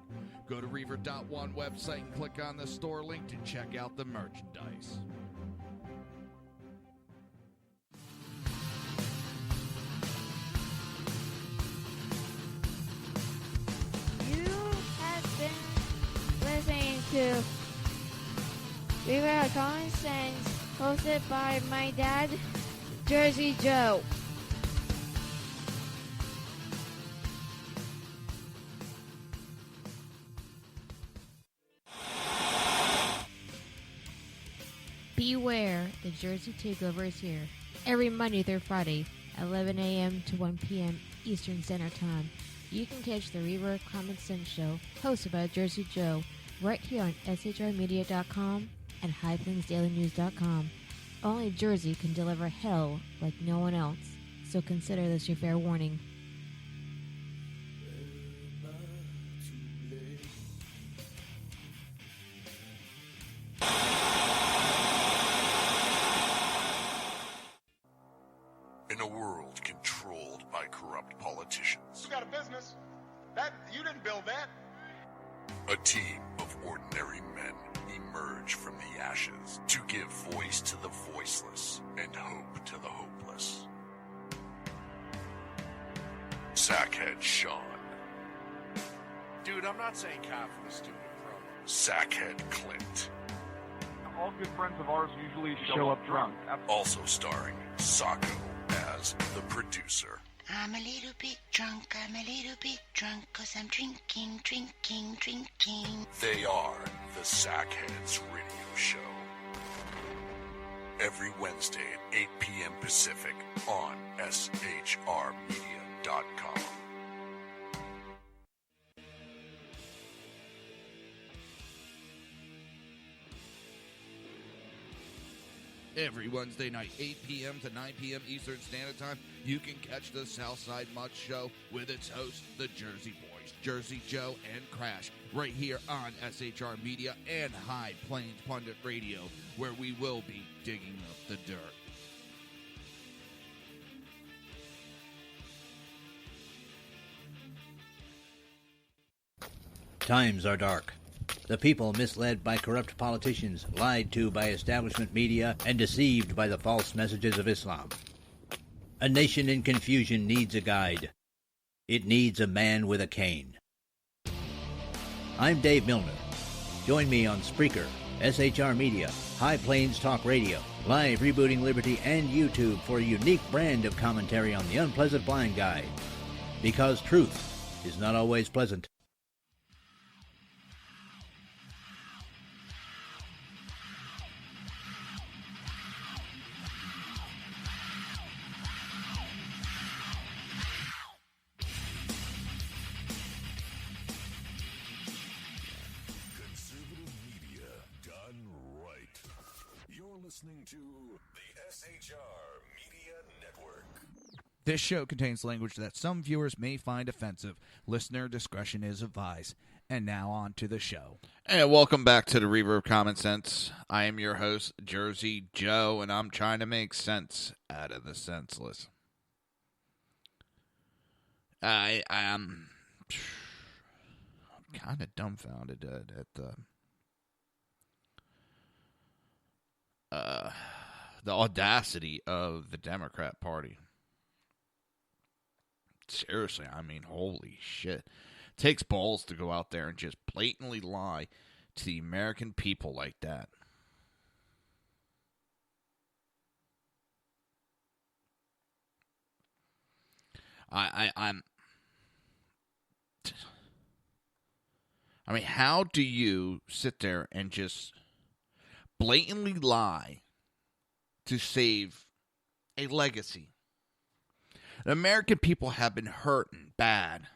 Go to Reaver.one website and click on the store link to check out the merchandise. Listening to Reaver of Common Sense, hosted by my dad, Jersey Joe. Beware, the Jersey Takeover is here. Every Monday through Friday, 11 a.m. to 1 p.m. Eastern Standard Time. You can catch the Reaver of Common Sense show, hosted by Jersey Joe, right here on shrmedia.com and highplainsdailynews.com. Only Jersey can deliver hell like no one else, so consider this your fair warning. In a world controlled by corrupt politicians, You got a business. That you didn't build that. a team of ordinary men emerge from the ashes to give voice to the voiceless and hope to the hopeless. Sackhead Sean, Dude, I'm not saying cop for the stupid pro. Sackhead Clint, All good friends of ours usually show up drunk. also starring Sacco as the producer. I'm a little bit drunk, cause I'm drinking. They are the Sackheads Radio Show. Every Wednesday at 8 p.m. Pacific on shrmedia.com. Every Wednesday night, 8 p.m. to 9 p.m. Eastern Standard Time, you can catch the Southside Mutt Show with its hosts, the Jersey Boys, Jersey Joe and Crash, right here on SHR Media and High Plains Pundit Radio, where we will be digging up the dirt. Times are dark. The people misled by corrupt politicians, lied to by establishment media, and deceived by the false messages of Islam. A nation in confusion needs a guide. It needs a man with a cane. I'm Dave Milner. Join me on Spreaker, SHR Media, High Plains Talk Radio, Live Rebooting Liberty, and YouTube for a unique brand of commentary on the unpleasant blind guide. Because truth is not always pleasant. Listening to the SHR Media Network. This show contains language that some viewers may find offensive. Listener discretion is advised. And now on to the show. And welcome back to the Reaver of Common Sense. I am your host, Jersey Joe, and I'm trying to make sense out of the senseless. I'm kind of dumbfounded at the audacity of the Democrat Party. Seriously, I mean, holy shit. It takes balls to go out there and just blatantly lie to the American people like that. I mean, how do you sit there and just blatantly lie to save a legacy? The American people have been hurting bad.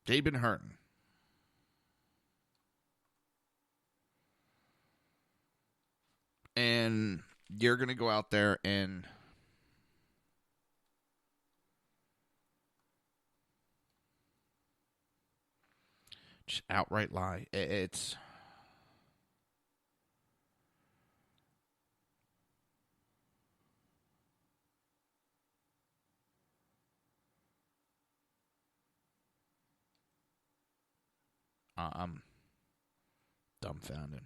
They've been hurting. and you're going to go out there and just outright lie. It's I'm dumbfounded.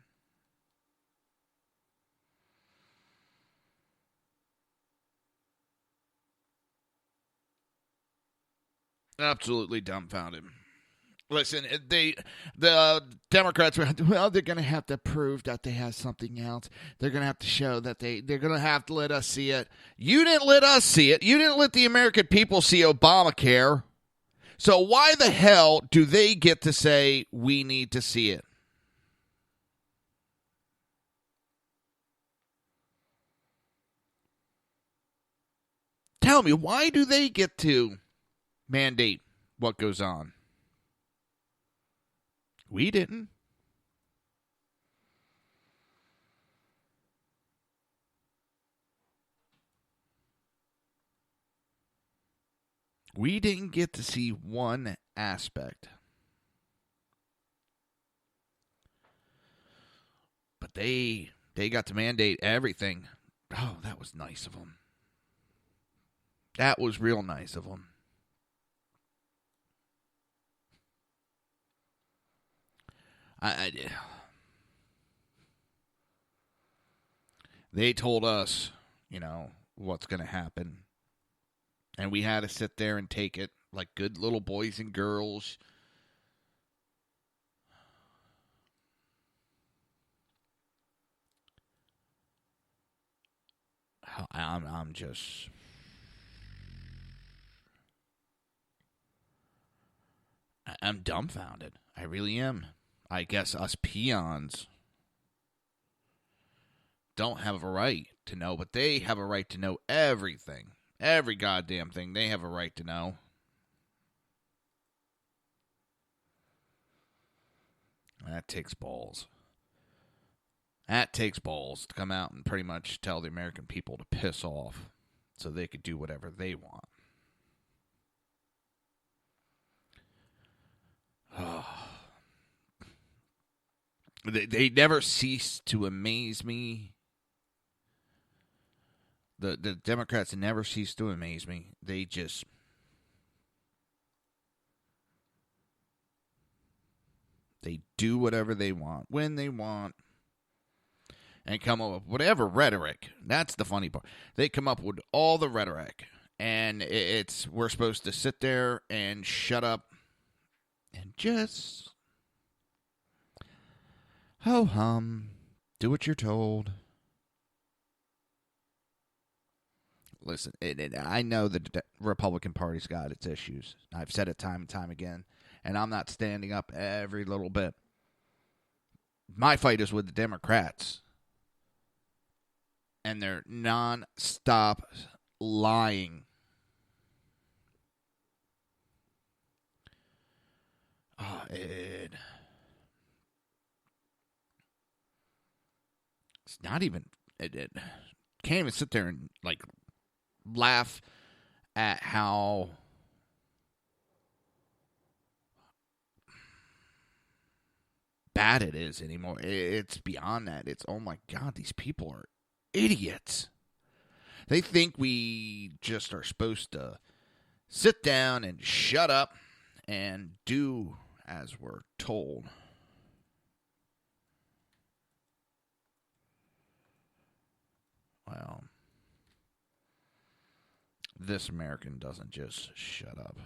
Absolutely dumbfounded. Listen, the Democrats were, well, they're going to have to prove that they have something else. They're going to have to show that they're going to have to let us see it. You didn't let us see it. You didn't let the American people see Obamacare. So why the hell do they get to say we need to see it? Tell me, why do they get to mandate what goes on? We didn't. We didn't get to see one aspect. But they got to mandate everything. Oh, that was nice of them. That was real nice of them. They told us, what's going to happen. And we had to sit there and take it like good little boys and girls. I'm just... I'm dumbfounded. I really am. I guess us peons don't have a right to know, but they have a right to know everything. Every goddamn thing they have a right to know. That takes balls. That takes balls to come out and pretty much tell the American people to piss off so they could do whatever they want. They never cease to amaze me. The Democrats never cease to amaze me. They just... They do whatever they want, when they want, and come up with whatever rhetoric. That's the funny part. They come up with all the rhetoric, and we're supposed to sit there and shut up and just ho-hum, do what you're told. Listen, I know the Republican Party's got its issues. I've said it time and time again, and I'm not standing up every little bit. My fight is with the Democrats and their non-stop lying. It's not even... It can't even sit there and, laugh at how bad it is anymore. It's beyond that. It's, oh my God, these people are idiots. They think we just are supposed to sit down and shut up and do as we're told. Well, this American doesn't just shut up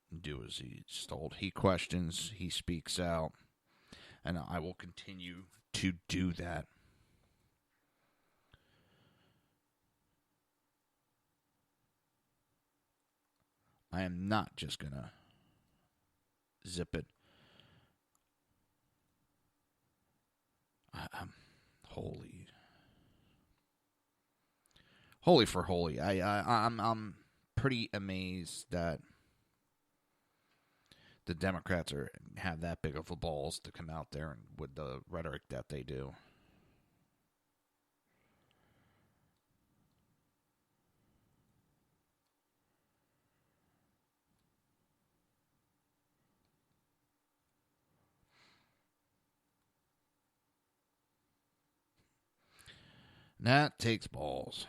and do as he's told. He questions, he speaks out, and I will continue to do that. I am not just going to zip it. I'm holy for holy. I'm pretty amazed that the Democrats have that big of a balls to come out there and with the rhetoric that they do. That takes balls.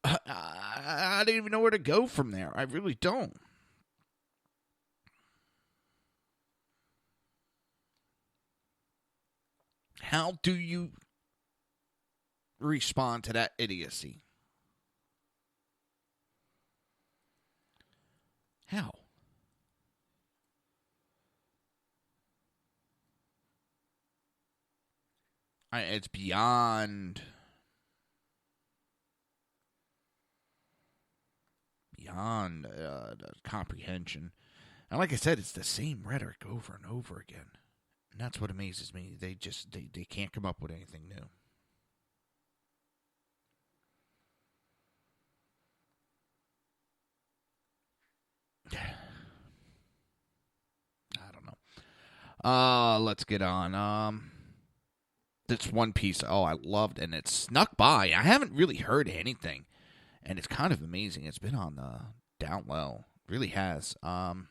I don't even know where to go from there. I really don't. How do you respond to that idiocy? How? It's beyond comprehension. And like I said, it's the same rhetoric over and over again. And that's what amazes me. They can't come up with anything new. I don't know. Let's get on. This one piece, I loved, and it snuck by. I haven't really heard anything, and it's kind of amazing. It's been on the down low. It really has. The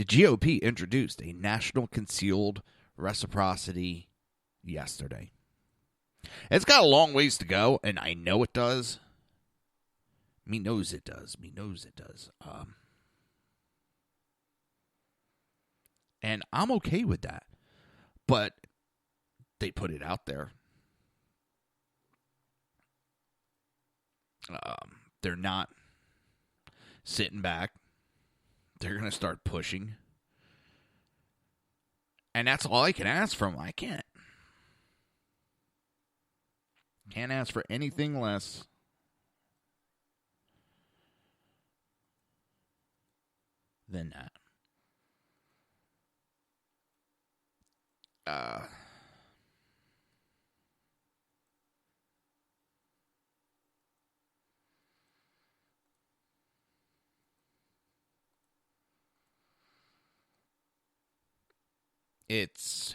GOP introduced a national concealed reciprocity yesterday. It's got a long ways to go, and I know it does. Me knows it does. And I'm okay with that. But they put it out there. They're not sitting back. They're going to start pushing. And that's all I can ask from them. I can't ask for anything less than that. It's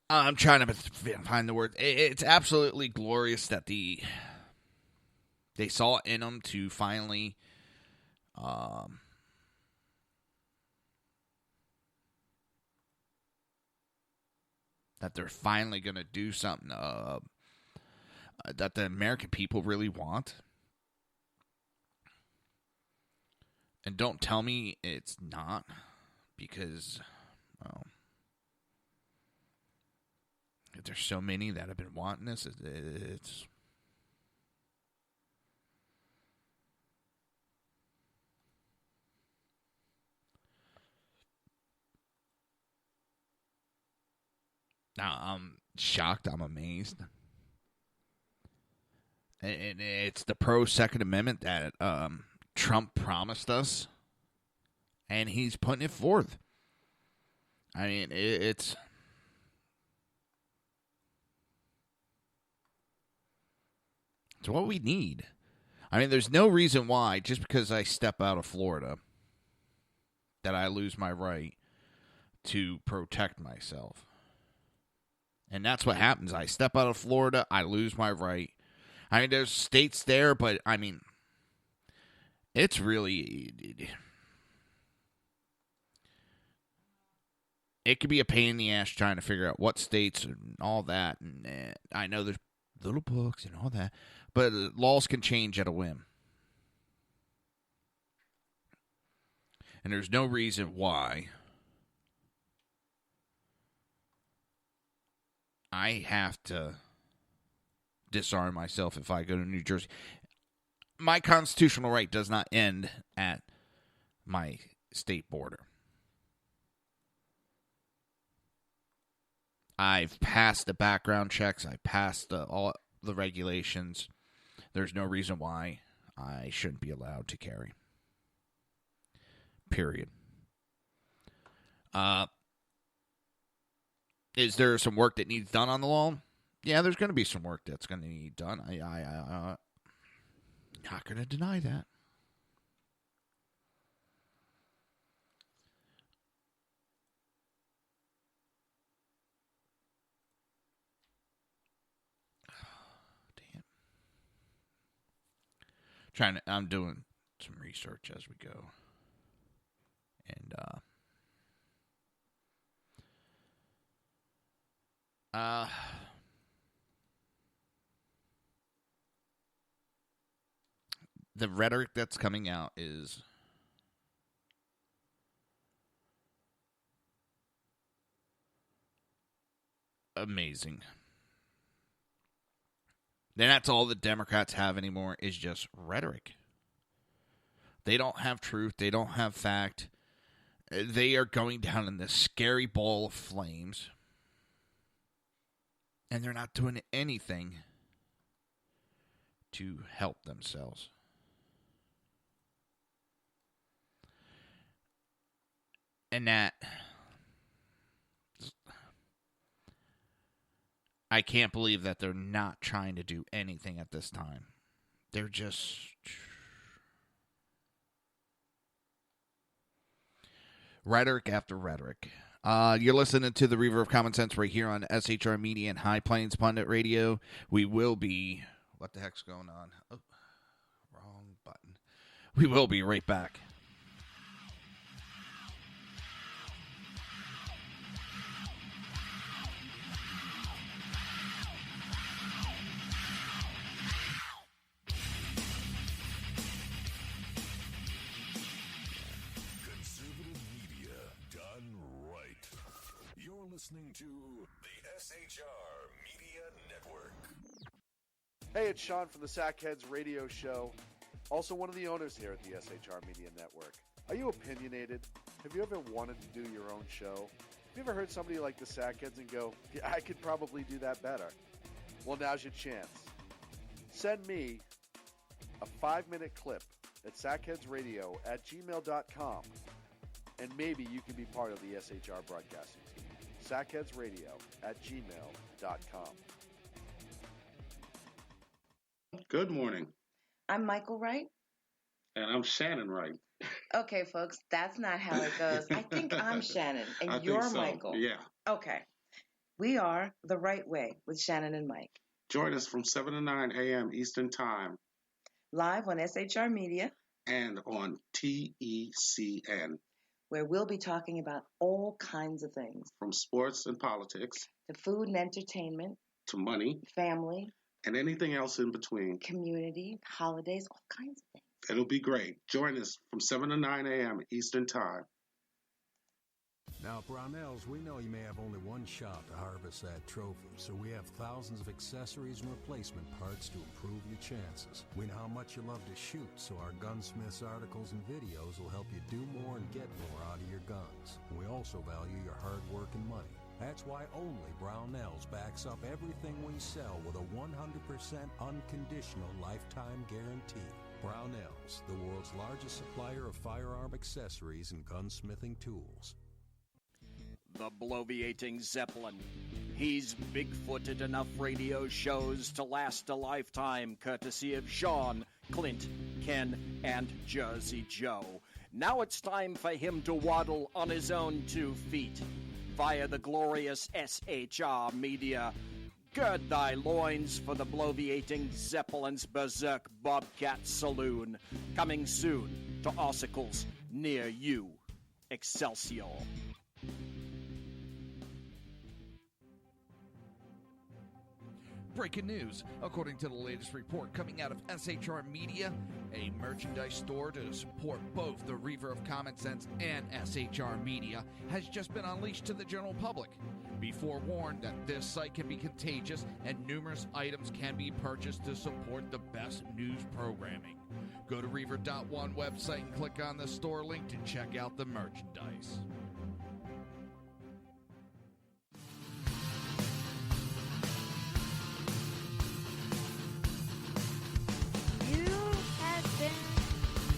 I'm trying to find the word. It's absolutely glorious that they saw it in them to finally that they're finally going to do something that the American people really want. And don't tell me it's not, because, well, there's so many that have been wanting this. It's now I'm shocked. I'm amazed. And it's the pro-Second Amendment that Trump promised us, and he's putting it forth. I mean, it's what we need. I mean, there's no reason why, just because I step out of Florida, that I lose my right to protect myself. And that's what happens. I step out of Florida, I lose my right. I mean, there's states there, but, I mean, it's really... It could be a pain in the ass trying to figure out what states and all that. And I know there's little books and all that, but laws can change at a whim. And there's no reason why I have to disarm myself if I go to New Jersey. My constitutional right does not end at my state border. I've passed the background checks. I passed all the regulations. There's no reason why I shouldn't be allowed to carry. Period. Is there some work that needs done on the law? Yeah, there's going to be some work that's going to need done. I'm not going to deny that. I'm doing some research as we go. And the rhetoric that's coming out is amazing. Then that's all the Democrats have anymore is just rhetoric. They don't have truth. They don't have fact. They are going down in this scary ball of flames. And they're not doing anything to help themselves. And that, I can't believe that they're not trying to do anything at this time. They're just rhetoric after rhetoric. You're listening to the Reaver of Common Sense right here on SHR Media and High Plains Pundit Radio. We will be... What the heck's going on? Oh, wrong button. We will be right back. Listening to the SHR Media Network. Hey, it's Sean from the Sackheads Radio Show, also one of the owners here at the SHR Media Network. Are you opinionated? Have you ever wanted to do your own show? Have you ever heard somebody like the Sackheads and go, yeah, I could probably do that better? Well, now's your chance. Send me a 5-minute clip at sackheadsradio@gmail.com, and maybe you can be part of the SHR broadcasting team. sackheadsradio@gmail.com. Good morning. I'm Michael Wright. And I'm Shannon Wright. Okay, folks, that's not how it goes. I think I'm Shannon, and you're so. Michael. Yeah. Okay. We are The Right Way with Shannon and Mike. Join us from 7 to 9 a.m. Eastern Time. Live on SHR Media. And on TECN. Where we'll be talking about all kinds of things. From sports and politics. To food and entertainment. To money. Family. And anything else in between. Community, holidays, all kinds of things. It'll be great. Join us from 7 to 9 a.m. Eastern Time. Now, Brownells, we know you may have only one shot to harvest that trophy, so we have thousands of accessories and replacement parts to improve your chances. We know how much you love to shoot, so our gunsmiths articles and videos will help you do more and get more out of your guns. We also value your hard work and money. That's why only Brownells backs up everything we sell with a 100% unconditional lifetime guarantee. Brownells, the world's largest supplier of firearm accessories and gunsmithing tools. The bloviating Zeppelin. He's big-footed enough radio shows to last a lifetime, courtesy of Sean, Clint, Ken, and Jersey Joe. Now it's time for him to waddle on his own 2 feet. Via the glorious SHR Media. Gird thy loins for the bloviating Zeppelin's Berserk Bobcat Saloon. Coming soon to Ossicles near you. Excelsior. Breaking news. According to the latest report coming out of SHR Media, a merchandise store to support both the Reaver of Common Sense and SHR Media has just been unleashed to the general public. Be forewarned that this site can be contagious and numerous items can be purchased to support the best news programming. Go to Reaver.one website and click on the store link to check out the merchandise.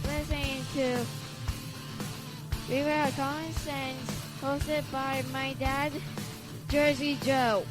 Listening to Reaver of Common Sense, hosted by my dad, Jersey Joe.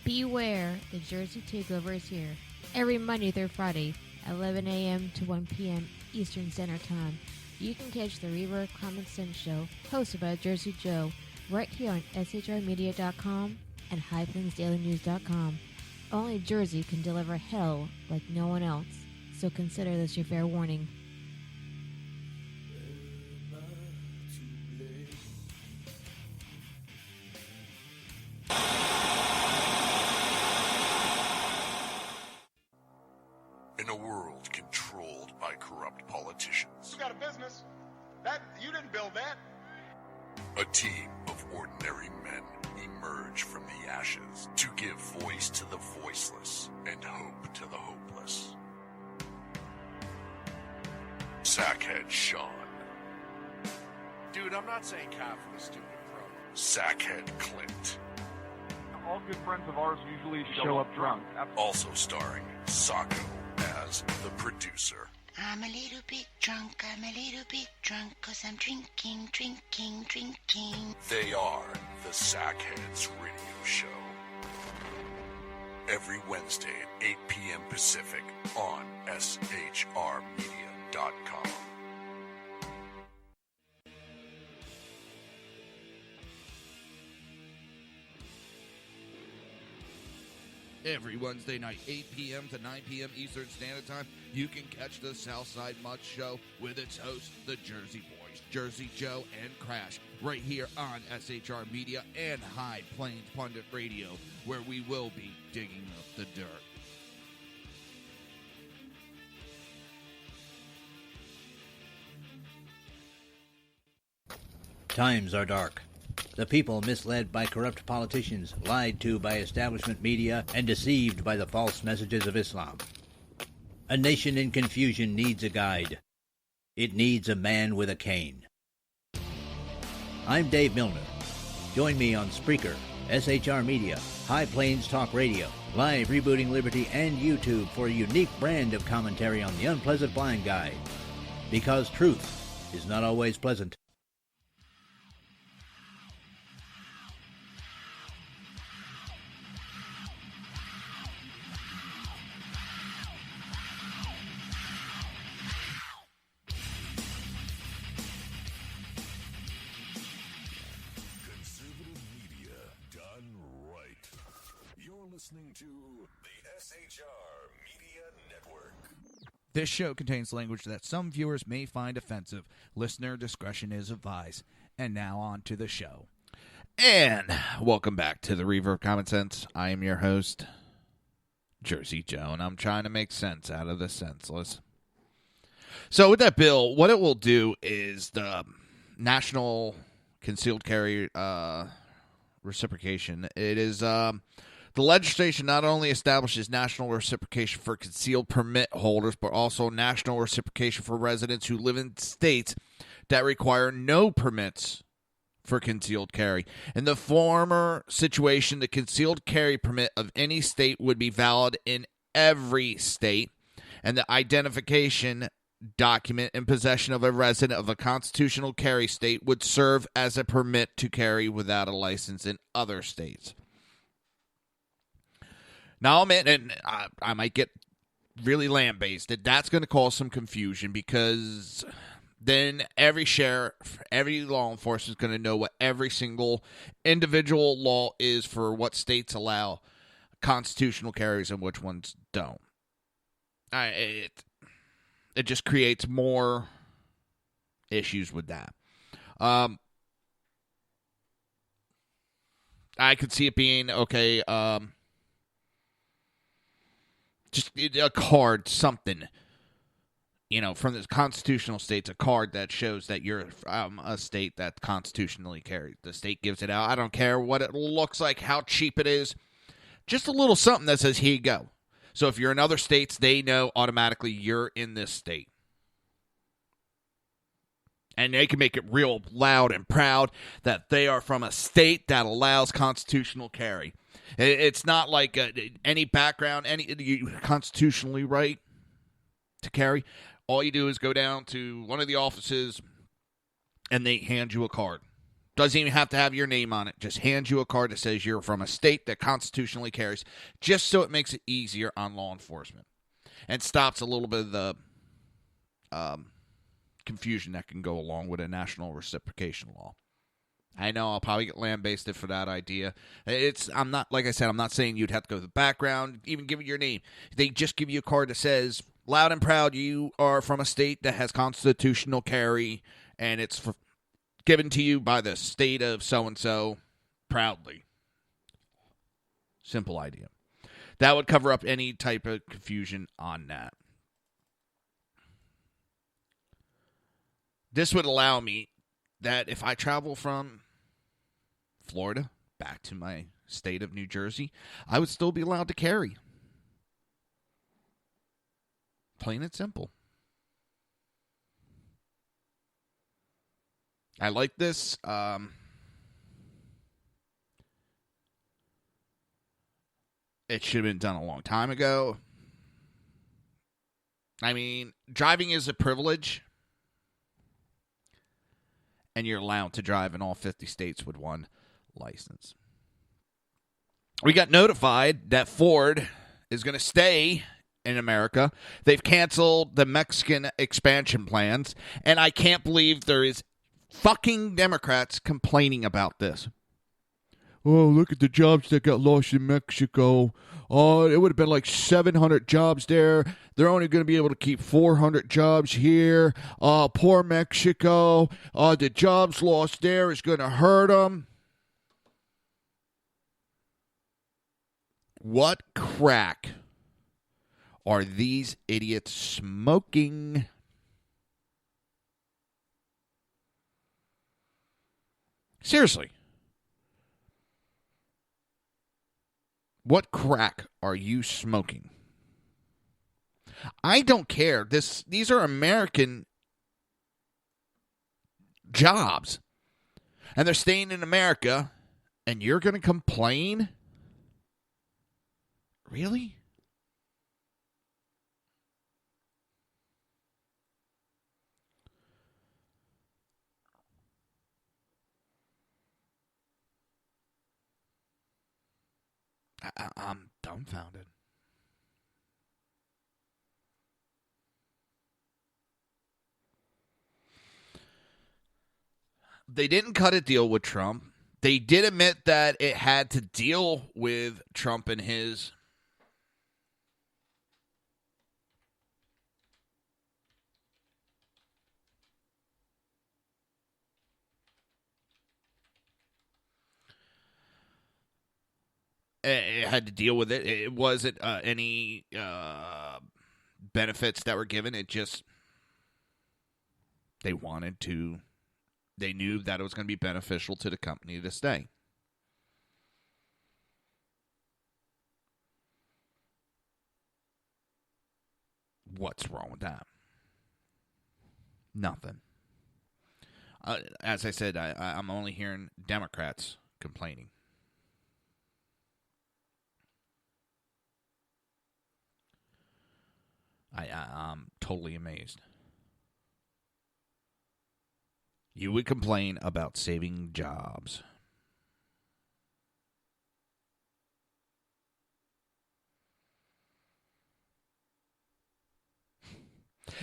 Beware, the Jersey Takeover is here. Every Monday through Friday, 11 a.m. to 1 p.m. Eastern Standard Time. You can catch the Reaver of Common Sense show, hosted by Jersey Joe, right here on shrmedia.com and highplainsdailynews.com. Only Jersey can deliver hell like no one else, so consider this your fair warning. In a world controlled by corrupt politicians, You got a business. You didn't build that. a team of ordinary men emerge from the ashes to give voice to the voiceless and hope to the hopeless. Sackhead Sean, Dude, I'm not saying cop for the stupid pro. Sackhead Clint, All good friends of ours usually show up drunk. also starring Sacco as the producer. I'm a little bit drunk, I'm a little bit drunk, 'cause I'm drinking, drinking, drinking. They are the Sackheads Radio Show. Every Wednesday at 8 p.m. Pacific on shrmedia.com. Every Wednesday night, 8 p.m. to 9 p.m. Eastern Standard Time, you can catch the Southside Mutt Show with its hosts, the Jersey Boys, Jersey Joe and Crash, right here on SHR Media and High Plains Pundit Radio, where we will be digging up the dirt. Times are dark. The people misled by corrupt politicians, lied to by establishment media, and deceived by the false messages of Islam. A nation in confusion needs a guide. It needs a man with a cane. I'm Dave Milner. Join me on Spreaker, SHR Media, High Plains Talk Radio, Live Rebooting Liberty, and YouTube for a unique brand of commentary on the unpleasant blind guide. Because truth is not always pleasant. Listening to the SHR Media Network. This show contains language that some viewers may find offensive. Listener discretion is advised. And now on to the show. And welcome back to the Reaver of Common Sense. I am your host, Jersey Joe, and I'm trying to make sense out of the senseless. So with that bill, what it will do is the National Concealed Carry Reciprocation. It is... The legislation not only establishes national reciprocation for concealed permit holders, but also national reciprocation for residents who live in states that require no permits for concealed carry. In the former situation, the concealed carry permit of any state would be valid in every state, and the identification document in possession of a resident of a constitutional carry state would serve as a permit to carry without a license in other states. Now, and I might get really lambasted. That's going to cause some confusion because then every sheriff, every law enforcement is going to know what every single individual law is for what states allow constitutional carries and which ones don't. It just creates more issues with that. I could see it being, okay, just a card, something, from the constitutional states, a card that shows that you're a state that constitutionally carries. The state gives it out. I don't care what it looks like, how cheap it is. Just a little something that says, here you go. So if you're in other states, they know automatically you're in this state. And they can make it real loud and proud that they are from a state that allows constitutional carry. It's not like any background, you constitutionally right to carry. All you do is go down to one of the offices and they hand you a card. Doesn't even have to have your name on it. Just hand you a card that says you're from a state that constitutionally carries, just so it makes it easier on law enforcement and stops a little bit of the confusion that can go along with a national reciprocation law. I know I'll probably get lambasted for that idea. I'm not saying you'd have to go to the background, even give it your name. They just give you a card that says, loud and proud, you are from a state that has constitutional carry, and it's given to you by the state of so-and-so proudly. Simple idea. That would cover up any type of confusion on that. This would allow me that if I travel from Florida back to my state of New Jersey, I would still be allowed to carry. Plain and simple. I like this. It should have been done a long time ago. I mean, driving is a privilege, and you're allowed to drive in all 50 states with one license. We got notified that Ford is going to stay in America. They've canceled the Mexican expansion plans, and I can't believe there is fucking Democrats complaining about this. Oh, look at the jobs that got lost in Mexico. Oh, it would have been like 700 jobs there. They're only going to be able to keep 400 jobs here. Poor Mexico. The jobs lost there is going to hurt them. What crack are these idiots smoking? Seriously. What crack are you smoking? I don't care. These are American jobs. And they're staying in America, and you're going to complain? Really? I'm dumbfounded. They didn't cut a deal with Trump. They did admit that it had to deal with Trump and his it had to deal with it. It wasn't any benefits that were given. It just, they knew that it was going to be beneficial to the company to stay. What's wrong with that? Nothing. As I said, I'm only hearing Democrats complaining. I'm totally amazed. You would complain about saving jobs.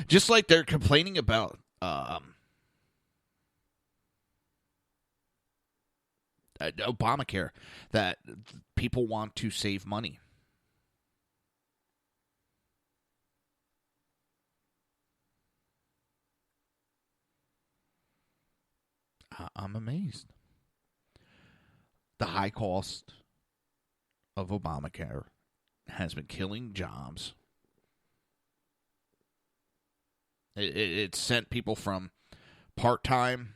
Just like they're complaining about Obamacare, that people want to save money. I'm amazed. The high cost of Obamacare has been killing jobs. It sent people from part-time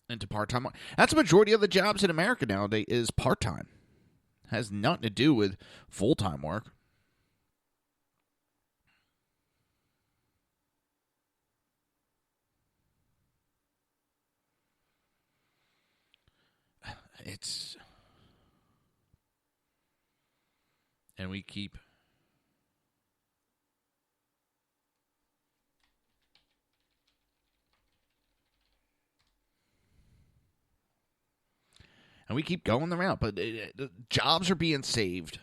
into part-time. That's the majority of the jobs in America nowadays is part-time. Has nothing to do with full-time work. And we keep And we keep going the route, but jobs are being saved.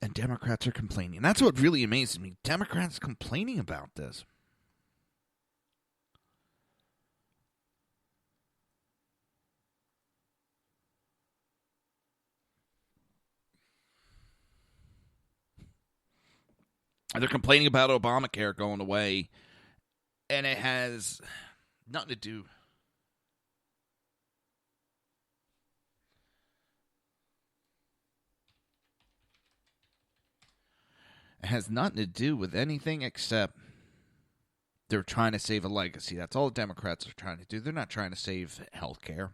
And Democrats are complaining. That's what really amazes me. Democrats complaining about this. They're complaining about Obamacare going away, and it has nothing to do. It has nothing to do with anything except they're trying to save a legacy. That's all the Democrats are trying to do. They're not trying to save health care.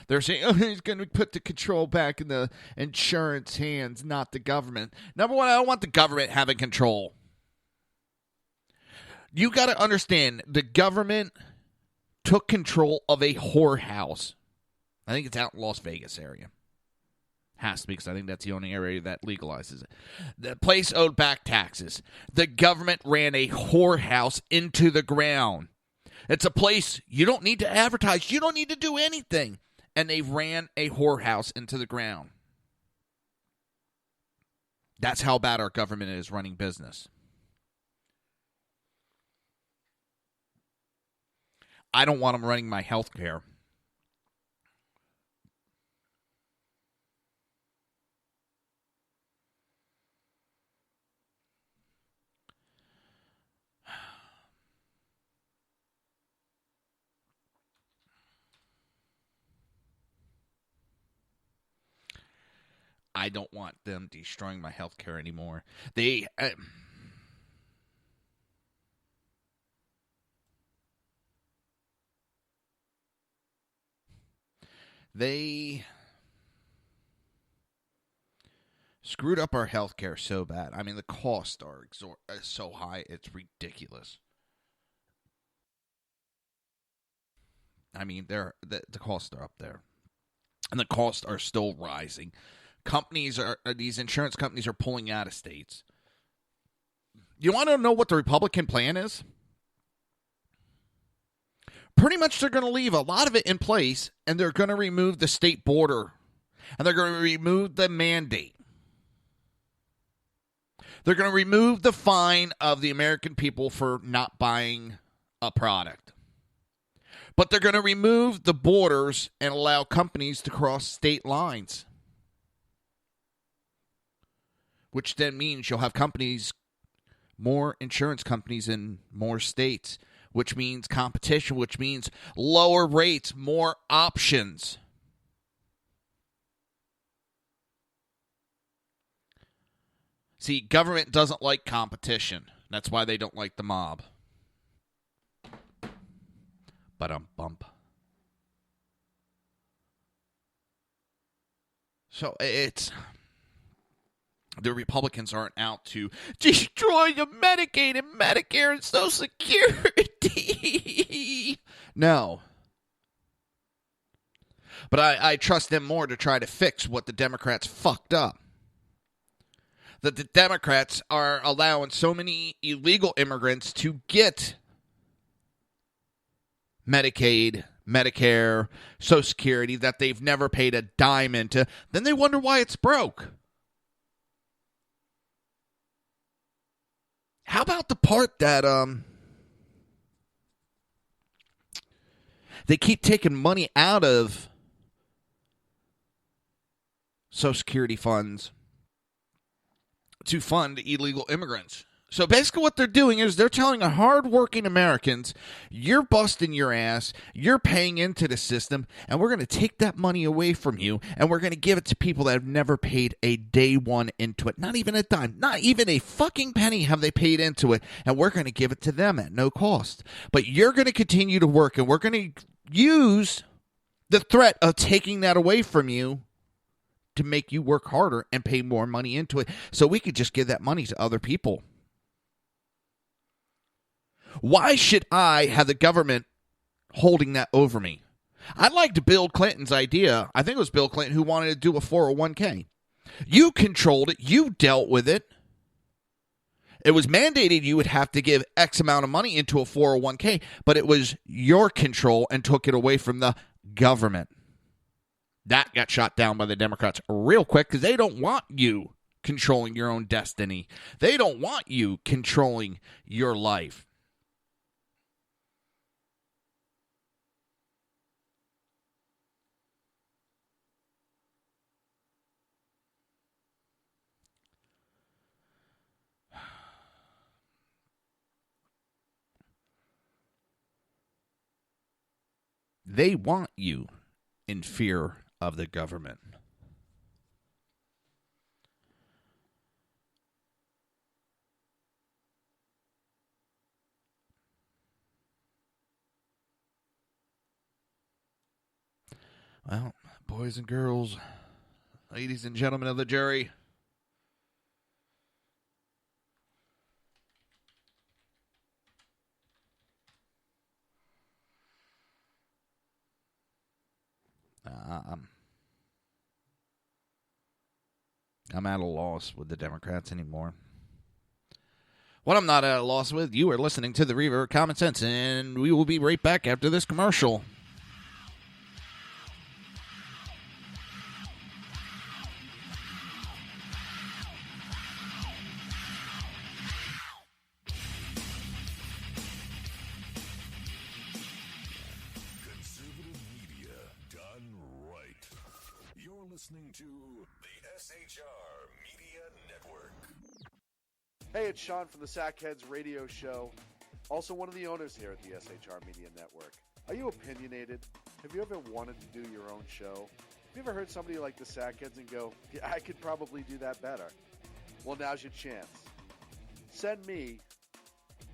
They're saying, oh, he's going to put the control back in the insurance hands, not the government. Number one, I don't want the government having control. You got to understand, the government took control of a whorehouse. I think it's out in Las Vegas area. Has to be, because I think that's the only area that legalizes it. The place owed back taxes. The government ran a whorehouse into the ground. It's a place you don't need to advertise. You don't need to do anything. And they ran a whorehouse into the ground. That's how bad our government is running business. I don't want them running my health care. I don't want them destroying my health care anymore. They screwed up our health care so bad. I mean, the costs are so high, it's ridiculous. I mean, the costs are up there. And the costs are still rising. These insurance companies are pulling out of states. You want to know what the Republican plan is? Pretty much they're going to leave a lot of it in place, and they're going to remove the state border, and they're going to remove the mandate. They're going to remove the fine of the American people for not buying a product. But they're going to remove the borders and allow companies to cross state lines. Which then means you'll have more insurance companies in more states, which means competition, which means lower rates, more options. See, government doesn't like competition. That's why they don't like the mob. Bump. So it's... The Republicans aren't out to destroy the Medicaid and Medicare and Social Security. No. But I trust them more to try to fix what the Democrats fucked up. That the Democrats are allowing so many illegal immigrants to get Medicaid, Medicare, Social Security that they've never paid a dime into. Then they wonder why it's broke. How about the part that they keep taking money out of Social Security funds to fund illegal immigrants? So basically what they're doing is they're telling hard-working Americans, you're busting your ass, you're paying into the system, and we're going to take that money away from you, and we're going to give it to people that have never paid a day one into it. Not even a dime. Not even a fucking penny have they paid into it, and we're going to give it to them at no cost. But you're going to continue to work, and we're going to use the threat of taking that away from you to make you work harder and pay more money into it, so we could just give that money to other people. Why should I have the government holding that over me? I liked Bill Clinton's idea. I think it was Bill Clinton who wanted to do a 401k. You controlled it. You dealt with it. It was mandated you would have to give X amount of money into a 401k, but it was your control and took it away from the government. That got shot down by the Democrats real quick because they don't want you controlling your own destiny. They don't want you controlling your life. They want you in fear of the government. Well, boys and girls, ladies and gentlemen of the jury, I'm at a loss with the Democrats anymore. What I'm not at a loss with, you are listening to the Reaver of Common Sense, and we will be right back after this commercial. Listening to the SHR Media Network. Hey, it's Sean from the Sackheads Radio Show, also one of the owners here at the SHR Media Network. Are you opinionated? Have you ever wanted to do your own show? Have you ever heard somebody like the Sackheads and go, yeah, I could probably do that better? Well, now's your chance. Send me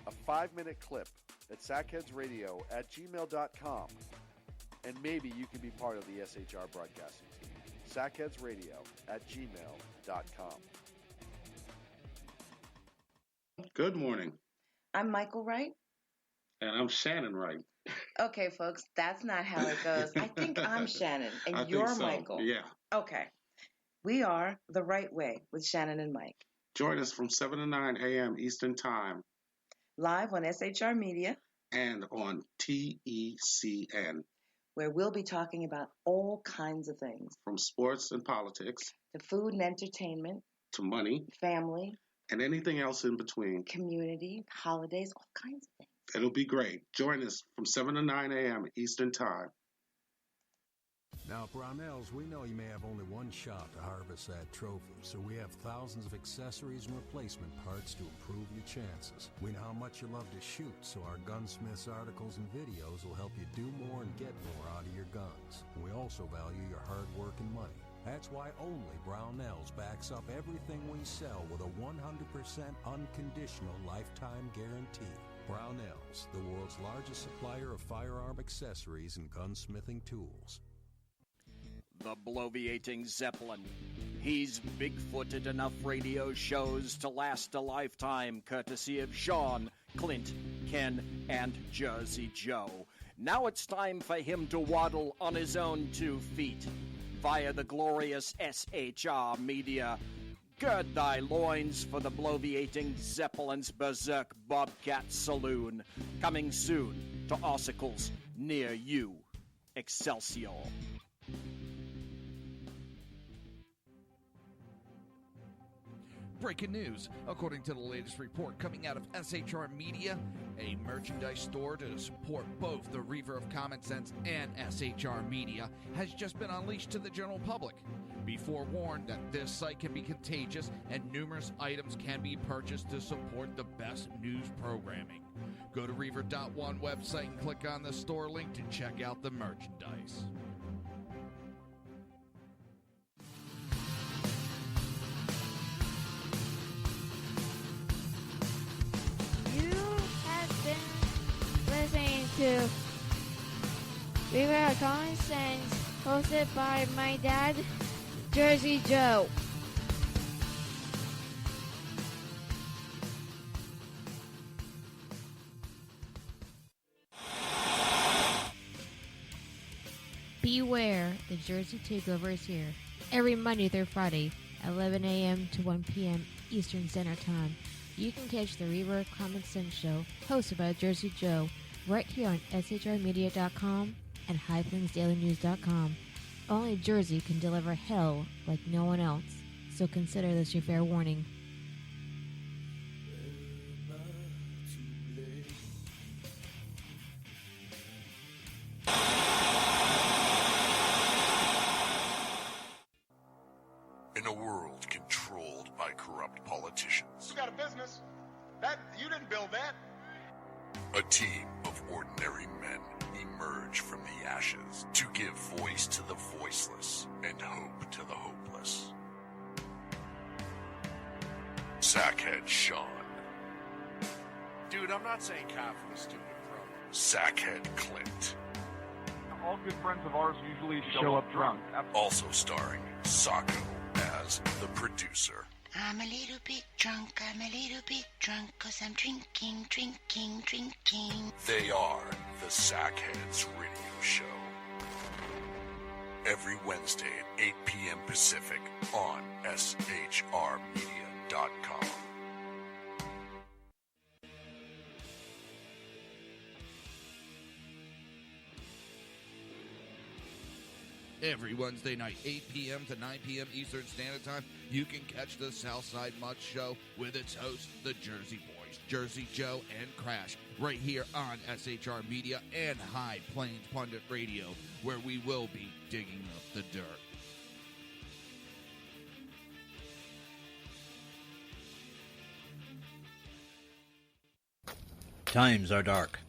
a 5-minute clip at sackheadsradio@gmail.com, and maybe you can be part of the SHR broadcasting team. sackheadsradio@gmail.com. Good morning. I'm Michael Wright. And I'm Shannon Wright. Okay, folks, that's not how it goes. I think I'm Shannon, and I you're think so. Michael. Yeah. Okay. We are The Right Way with Shannon and Mike. Join us from 7 to 9 a.m. Eastern Time. Live on SHR Media. And on TECN. Where we'll be talking about all kinds of things. From sports and politics. To food and entertainment. To money. Family. And anything else in between. Community, holidays, all kinds of things. It'll be great. Join us from 7 to 9 a.m. Eastern Time. Now, Brownells, we know you may have only one shot to harvest that trophy, so we have thousands of accessories and replacement parts to improve your chances. We know how much you love to shoot, so our Gunsmiths articles and videos will help you do more and get more out of your guns. We also value your hard work and money. That's why only Brownells backs up everything we sell with a 100% unconditional lifetime guarantee. Brownells, the world's largest supplier of firearm accessories and gunsmithing tools. The bloviating Zeppelin. He's big-footed enough radio shows to last a lifetime, courtesy of Sean, Clint, Ken, and Jersey Joe. Now it's time for him to waddle on his own 2 feet via the glorious SHR Media. Gird thy loins for the bloviating Zeppelin's Berserk Bobcat Saloon. Coming soon to Ossicles near you. Excelsior. Breaking news. According to the latest report coming out of SHR Media, a merchandise store to support both the Reaver of Common Sense and SHR Media has just been unleashed to the general public. Be forewarned that this site can be contagious and numerous items can be purchased to support the best news programming. Go to Reaver.one website and click on the store link to check out the merchandise. Listening to Reaver of Common Sense, hosted by my dad, Jersey Joe. Beware, the Jersey Takeover is here. Every Monday through Friday, 11 a.m. to 1 p.m. Eastern Standard Time. You can catch the Reaver of Common Sense show, hosted by Jersey Joe, right here on shrmedia.com and highplains.dailynews.com. Only Jersey can deliver hell like no one else, so consider this your fair warning. In a world controlled by corrupt politicians, You got a business. That you didn't build that. a team of ordinary men emerge from the ashes to give voice to the voiceless and hope to the hopeless. Sackhead Sean, Dude, I'm not saying coffee is stupid, bro. Sackhead Clint, All good friends of ours usually show up drunk. also starring Sacco as the producer. I'm a little bit drunk, I'm a little bit drunk, 'cause I'm drinking, drinking, drinking. They are the Sackheads Radio Show. Every Wednesday at 8 p.m. Pacific on shrmedia.com. Every Wednesday night, 8 p.m. to 9 p.m. Eastern Standard Time, you can catch the Southside Mutt Show with its hosts, the Jersey Boys, Jersey Joe and Crash, right here on SHR Media and High Plains Pundit Radio, where we will be digging up the dirt. Times are dark.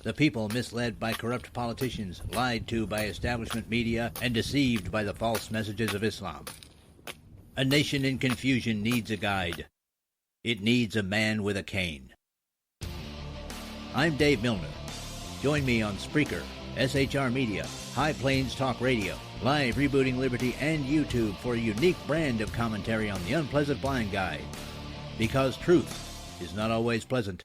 The people misled by corrupt politicians, lied to by establishment media, and deceived by the false messages of Islam. A nation in confusion needs a guide. It needs a man with a cane. I'm Dave Milner. Join me on Spreaker, SHR Media, High Plains Talk Radio, Live Rebooting Liberty, and YouTube for a unique brand of commentary on the unpleasant blind guide. Because truth is not always pleasant.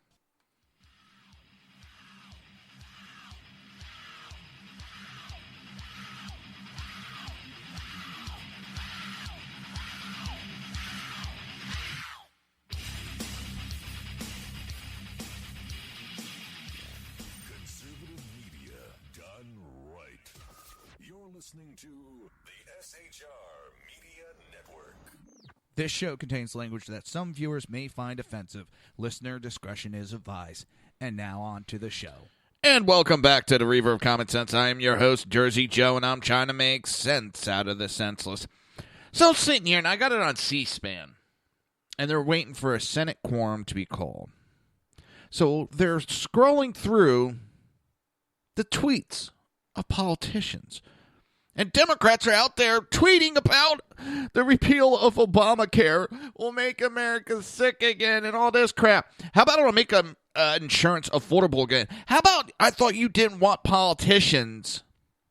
Conservative media done right. You're listening to the SHR Media Network. This show contains language that some viewers may find offensive. Listener discretion is advised. And now on to the show. And welcome back to the Reaver of Common Sense. I am your host, Jersey Joe, and I'm trying to make sense out of the senseless. So sitting here, and I got it on C-SPAN, and they're waiting for a Senate quorum to be called. So they're scrolling through the tweets of politicians. And Democrats are out there tweeting about the repeal of Obamacare will make America sick again and all this crap. How about it'll make insurance affordable again? How about I thought you didn't want politicians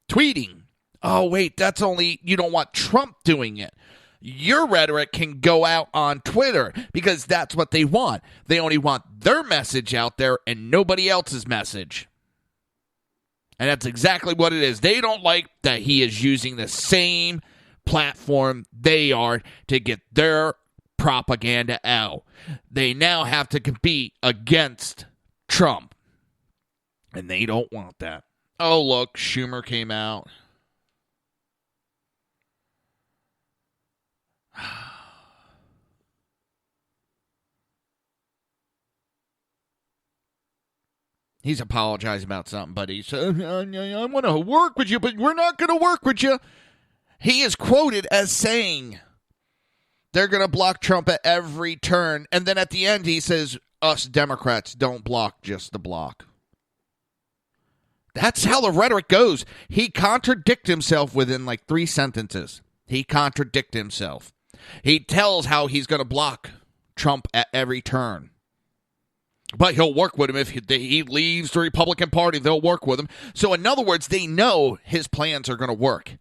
tweeting? Oh, wait, that's only you don't want Trump doing it. Your rhetoric can go out on Twitter because that's what they want. They only want their message out there and nobody else's message. And that's exactly what it is. They don't like that he is using the same platform they are to get their propaganda out. They now have to compete against Trump. And they don't want that. Oh, look, Schumer came out. He's apologizing about something, but he said, I want to work with you, but we're not going to work with you. He is quoted as saying they're going to block Trump at every turn. And then at the end, he says, us Democrats don't block just the block. That's how the rhetoric goes. He contradicts himself within like 3 sentences. He contradicts himself. He tells how he's going to block Trump at every turn. But he'll work with him if he leaves the Republican Party. They'll work with him. So in other words, they know his plans are going to work.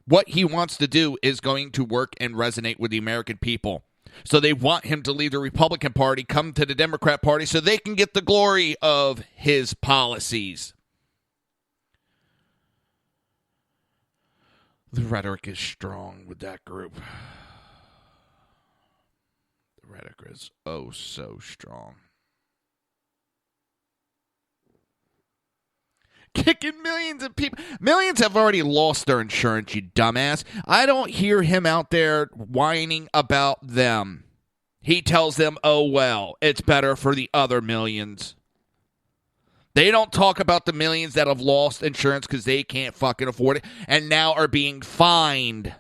What he wants to do is going to work and resonate with the American people. So they want him to leave the Republican Party, come to the Democrat Party, so they can get the glory of his policies. The rhetoric is strong with that group. The rhetoric is oh so strong. Kicking millions of people. Millions have already lost their insurance, you dumbass. I don't hear him out there whining about them. He tells them, oh, well, it's better for the other millions. They don't talk about the millions that have lost insurance because they can't fucking afford it and now are being fined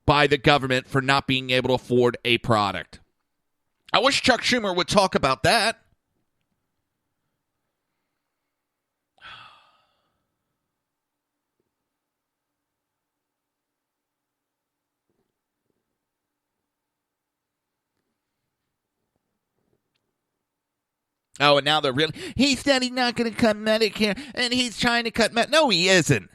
by the government for not being able to afford a product. I wish Chuck Schumer would talk about that. Oh, and now they're really... He said he's not going to cut Medicare, and he's trying to cut... No, he isn't.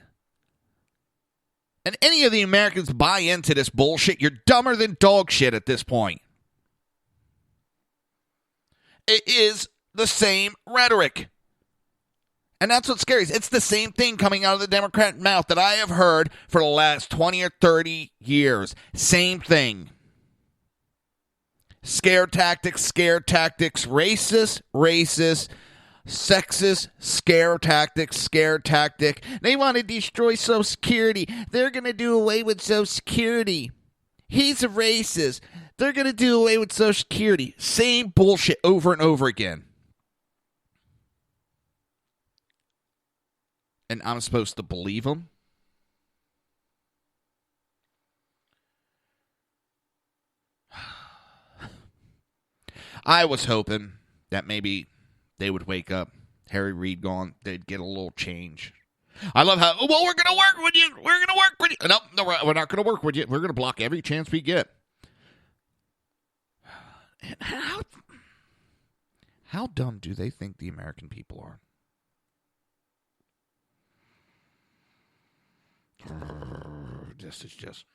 And any of the Americans buy into this bullshit, you're dumber than dog shit at this point. It is the same rhetoric. And that's what's scary. It's the same thing coming out of the Democrat mouth that I have heard for the last 20 or 30 years. Same thing. Scare tactics, racist, sexist, scare tactic. They want to destroy Social Security. They're going to do away with Social Security. He's a racist. They're going to do away with Social Security. Same bullshit over and over again. And I'm supposed to believe them? I was hoping that maybe they would wake up. Harry Reid gone. They'd get a little change. I love how, well, we're going to work with you. We're going to work with you. No, we're not going to work with you. We're going to block every chance we get. How dumb do they think the American people are? This is just...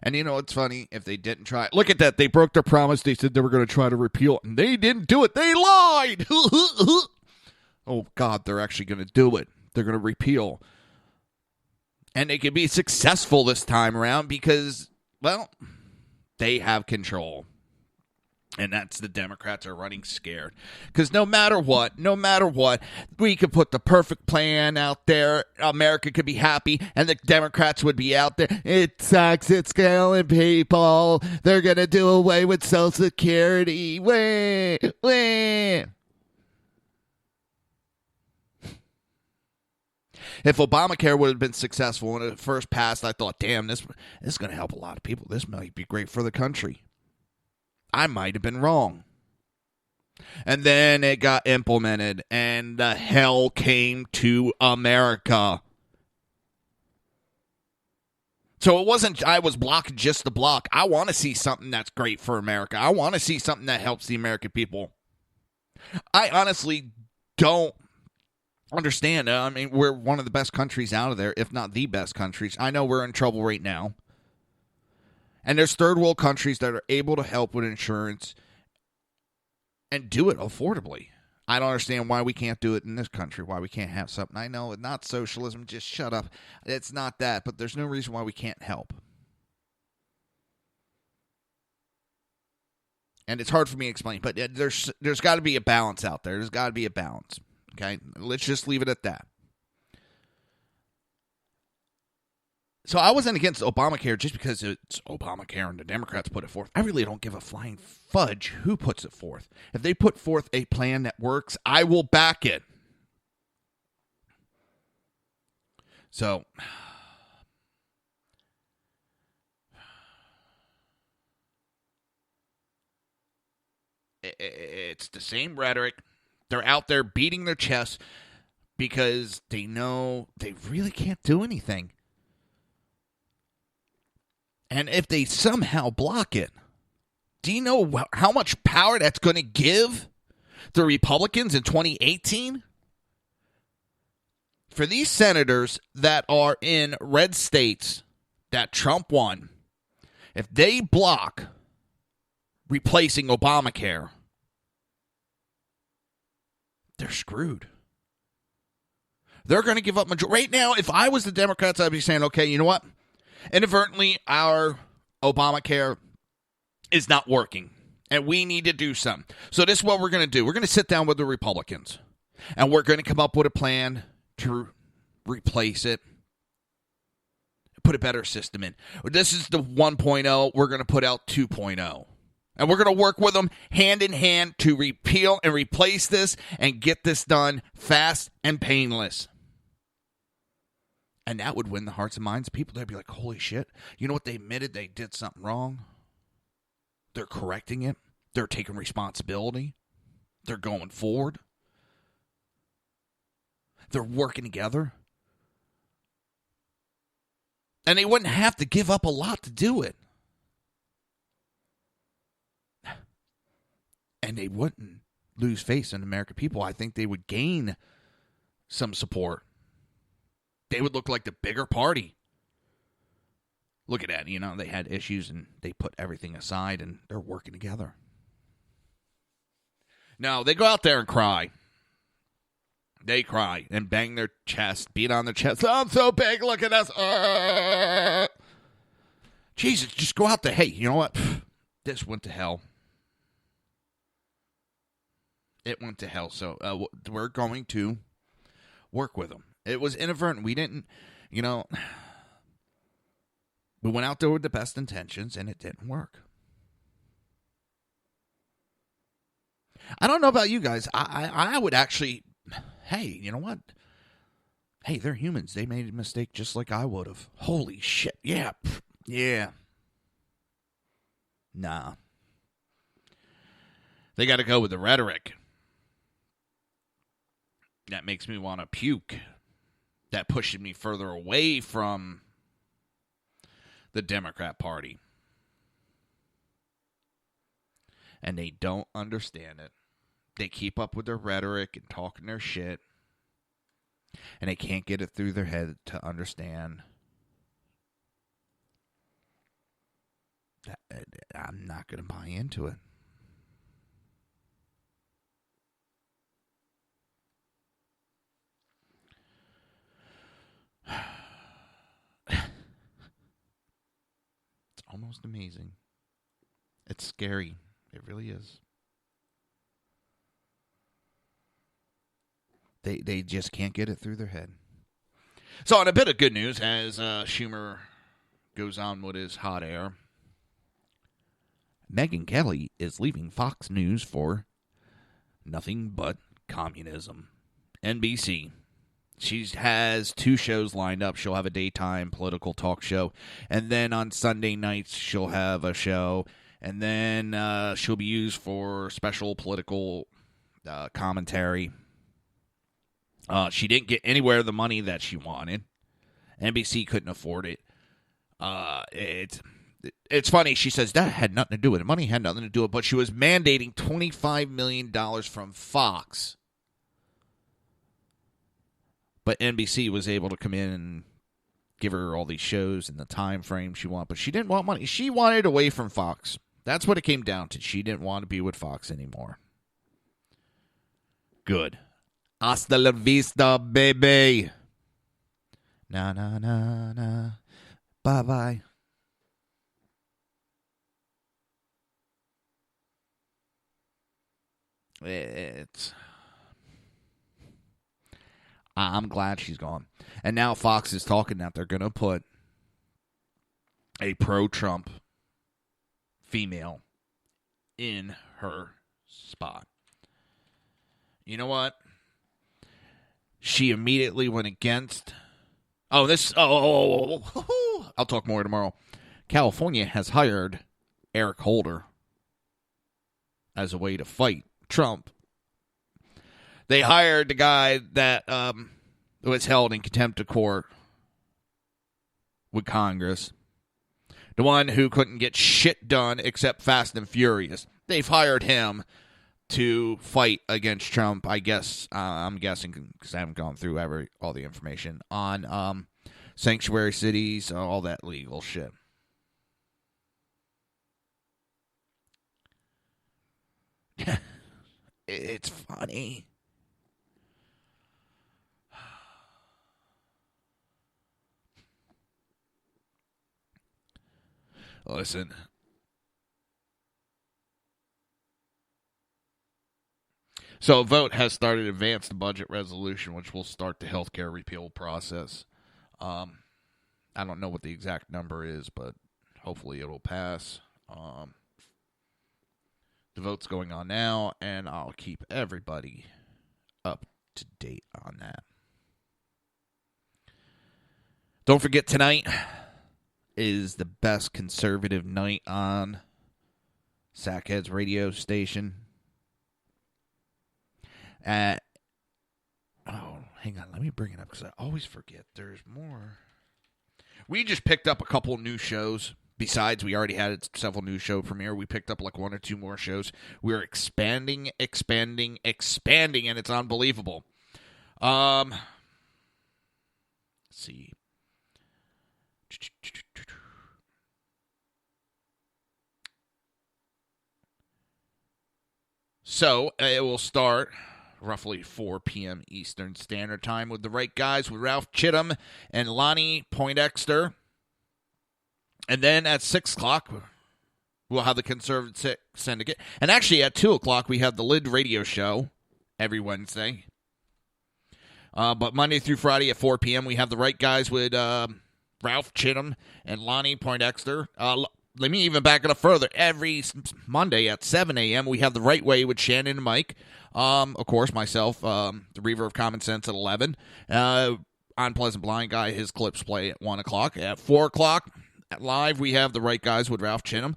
And you know what's funny? If they didn't try... Look at that. They broke their promise. They said they were going to try to repeal it. And they didn't do it. They lied. Oh, God. They're actually going to do it. They're going to repeal. And they can be successful this time around because, well, they have control. And that's the Democrats are running scared. Because no matter what, we could put the perfect plan out there. America could be happy, and the Democrats would be out there. It sucks. It's killing people. They're going to do away with Social Security. Wah. If Obamacare would have been successful when it first passed, I thought, damn, this is going to help a lot of people. This might be great for the country. I might have been wrong. And then it got implemented, and the hell came to America. So it wasn't I was blocking just the block. I want to see something that's great for America. I want to see something that helps the American people. I honestly don't understand. I mean, we're one of the best countries out of there, if not the best countries. I know we're in trouble right now. And there's third world countries that are able to help with insurance and do it affordably. I don't understand why we can't do it in this country, why we can't have something. I know it's not socialism, just shut up. It's not that, but there's no reason why we can't help. And it's hard for me to explain, but there's got to be a balance out there. There's got to be a balance. Okay? Let's just leave it at that. So I wasn't against Obamacare just because it's Obamacare and the Democrats put it forth. I really don't give a flying fudge who puts it forth. If they put forth a plan that works, I will back it. So, it's the same rhetoric. They're out there beating their chests because they know they really can't do anything. And if they somehow block it, do you know how much power that's going to give the Republicans in 2018? For these senators that are in red states that Trump won, if they block replacing Obamacare, they're screwed. They're going to give up majority. Right now, if I was the Democrats, I'd be saying, okay, you know what? Inadvertently, our Obamacare is not working, and we need to do something. So this is what we're going to do. We're going to sit down with the Republicans, and we're going to come up with a plan to replace it, put a better system in. This is the 1.0. We're going to put out 2.0. And we're going to work with them hand in hand to repeal and replace this and get this done fast and painless. And that would win the hearts and minds of people. They'd be like, holy shit. You know what? They admitted they did something wrong. They're correcting it. They're taking responsibility. They're going forward. They're working together. And they wouldn't have to give up a lot to do it. And they wouldn't lose face in the American people. I think they would gain some support. They would look like the bigger party. Look at that. They had issues and they put everything aside and they're working together. No, they go out there and cry. They cry and bang their chest, beat on their chest. Oh, I'm so big. Look at us. Jesus, just go out there. Hey, you know what? This went to hell. It went to hell. So we're going to work with them. It was inadvertent. We didn't, we went out there with the best intentions and it didn't work. I don't know about you guys. I would actually, hey, you know what? Hey, they're humans. They made a mistake just like I would have. Holy shit. Yeah. Yeah. Nah. They got to go with the rhetoric. That makes me want to puke. That pushes me further away from the Democrat Party. And they don't understand it. They keep up with their rhetoric and talking their shit. And they can't get it through their head to understand that I'm not going to buy into it. It's almost amazing. It's scary. It really is. They just can't get it through their head. So on a bit of good news, as Schumer goes on with his hot air, Megyn Kelly is leaving Fox News for nothing but communism. NBC. She has 2 shows lined up. She'll have a daytime political talk show. And then on Sunday nights, she'll have a show. And then she'll be used for special political commentary. She didn't get anywhere the money that she wanted. NBC couldn't afford it. It's funny. She says that had nothing to do with it. Money had nothing to do with it. But she was mandating $25 million from Fox. But NBC was able to come in and give her all these shows in the time frame she wanted. But she didn't want money. She wanted away from Fox. That's what it came down to. She didn't want to be with Fox anymore. Good. Hasta la vista, baby. Na, na, na, na. Bye-bye. I'm glad she's gone. And now Fox is talking that they're going to put a pro-Trump female in her spot. You know what? She immediately went against... I'll talk more tomorrow. California has hired Eric Holder as a way to fight Trump. They hired the guy that was held in contempt of court with Congress. The one who couldn't get shit done except Fast and Furious. They've hired him to fight against Trump, I guess. I'm guessing because I haven't gone through all the information on sanctuary cities, all that legal shit. It's funny. Listen. So a vote has started to advance the budget resolution, which will start the health care repeal process. I don't know what the exact number is, but hopefully it'll pass. The vote's going on now, and I'll keep everybody up to date on that. Don't forget, tonight is the best conservative night on Sackhead's radio station. Hang on, let me bring it up because I always forget. There's more. We just picked up a couple new shows. Besides, we already had several new show premiere. We picked up like one or two more shows. We're expanding, and it's unbelievable. Let's see. So, it will start roughly 4 p.m. Eastern Standard Time with the right guys, with Ralph Chittum and Lonnie Poindexter. And then at 6 o'clock, we'll have the Conservative Syndicate. And actually at 2 o'clock, we have the Lid Radio Show every Wednesday. But Monday through Friday at 4 p.m., we have the right guys with Ralph Chittum and Lonnie Poindexter. Let me even back it up further. Every Monday at 7 a.m., we have The Right Way with Shannon and Mike. Of course, myself, the Reaver of Common Sense at 11. Unpleasant Blind Guy, his clips play at 1 o'clock. At 4 o'clock, live, we have The Right Guys with Ralph Chittum.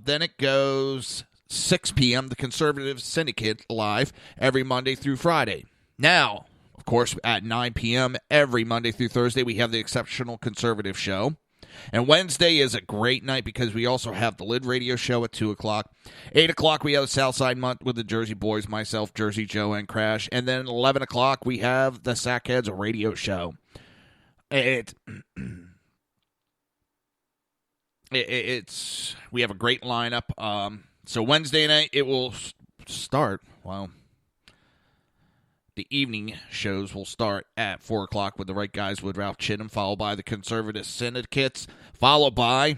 Then it goes 6 p.m., the Conservative Syndicate live every Monday through Friday. Now, of course, at 9 p.m. every Monday through Thursday, we have the Exceptional Conservative Show. And Wednesday is a great night because we also have the Lid Radio Show at 2 o'clock. 8 o'clock, we have the Southside Month with the Jersey Boys, myself, Jersey Joe, and Crash. And then 11 o'clock, we have the Sackheads Radio Show. We have a great lineup. So Wednesday night, it will start, the evening shows will start at 4 o'clock with the right guys with Ralph Chittum, followed by the Conservative Syndicates, followed by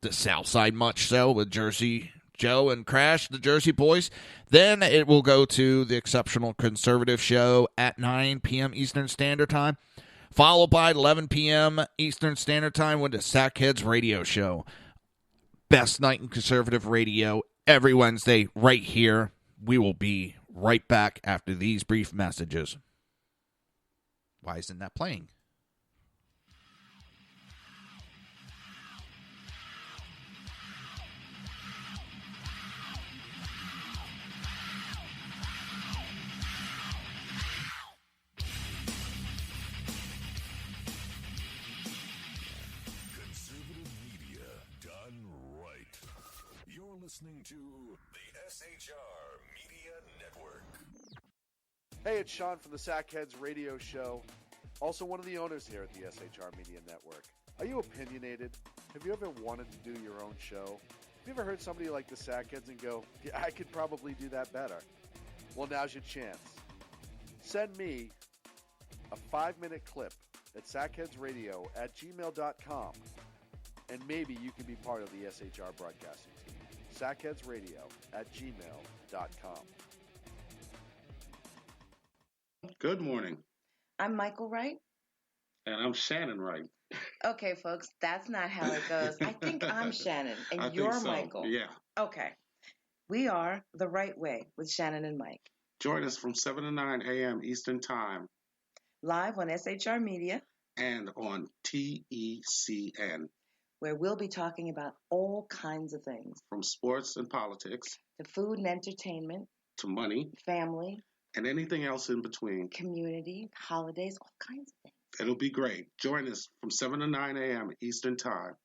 the Southside Much So with Jersey Joe and Crash, the Jersey Boys. Then it will go to the Exceptional Conservative Show at 9 p.m. Eastern Standard Time, followed by 11 p.m. Eastern Standard Time with the Sackheads Radio Show. Best night in conservative radio every Wednesday right here. We will be right back after these brief messages. Why isn't that playing? Conservative media done right. You're listening to the SHR Media Network. Hey, it's Sean from the Sackheads Radio Show, also one of the owners here at the SHR Media Network. Are you opinionated? Have you ever wanted to do your own show? Have you ever heard somebody like the Sackheads and go, yeah, I could probably do that better? Well, now's your chance. Send me a 5-minute clip at sackheadsradio@gmail.com, and maybe you can be part of the SHR broadcasting team. sackheadsradio@gmail.com. Good morning. I'm Michael Wright. And I'm Shannon Wright. Okay, folks, that's not how it goes. I think I'm Shannon, and I you're think so. Michael. Yeah. Okay. We are The Right Way with Shannon and Mike. Join us from 7 to 9 a.m. Eastern Time. Live on SHR Media. And on TECN. Where we'll be talking about all kinds of things. From sports and politics. To food and entertainment. To money. Family. And anything else in between. Community, holidays, all kinds of things. It'll be great. Join us from 7 to 9 a.m. Eastern Time.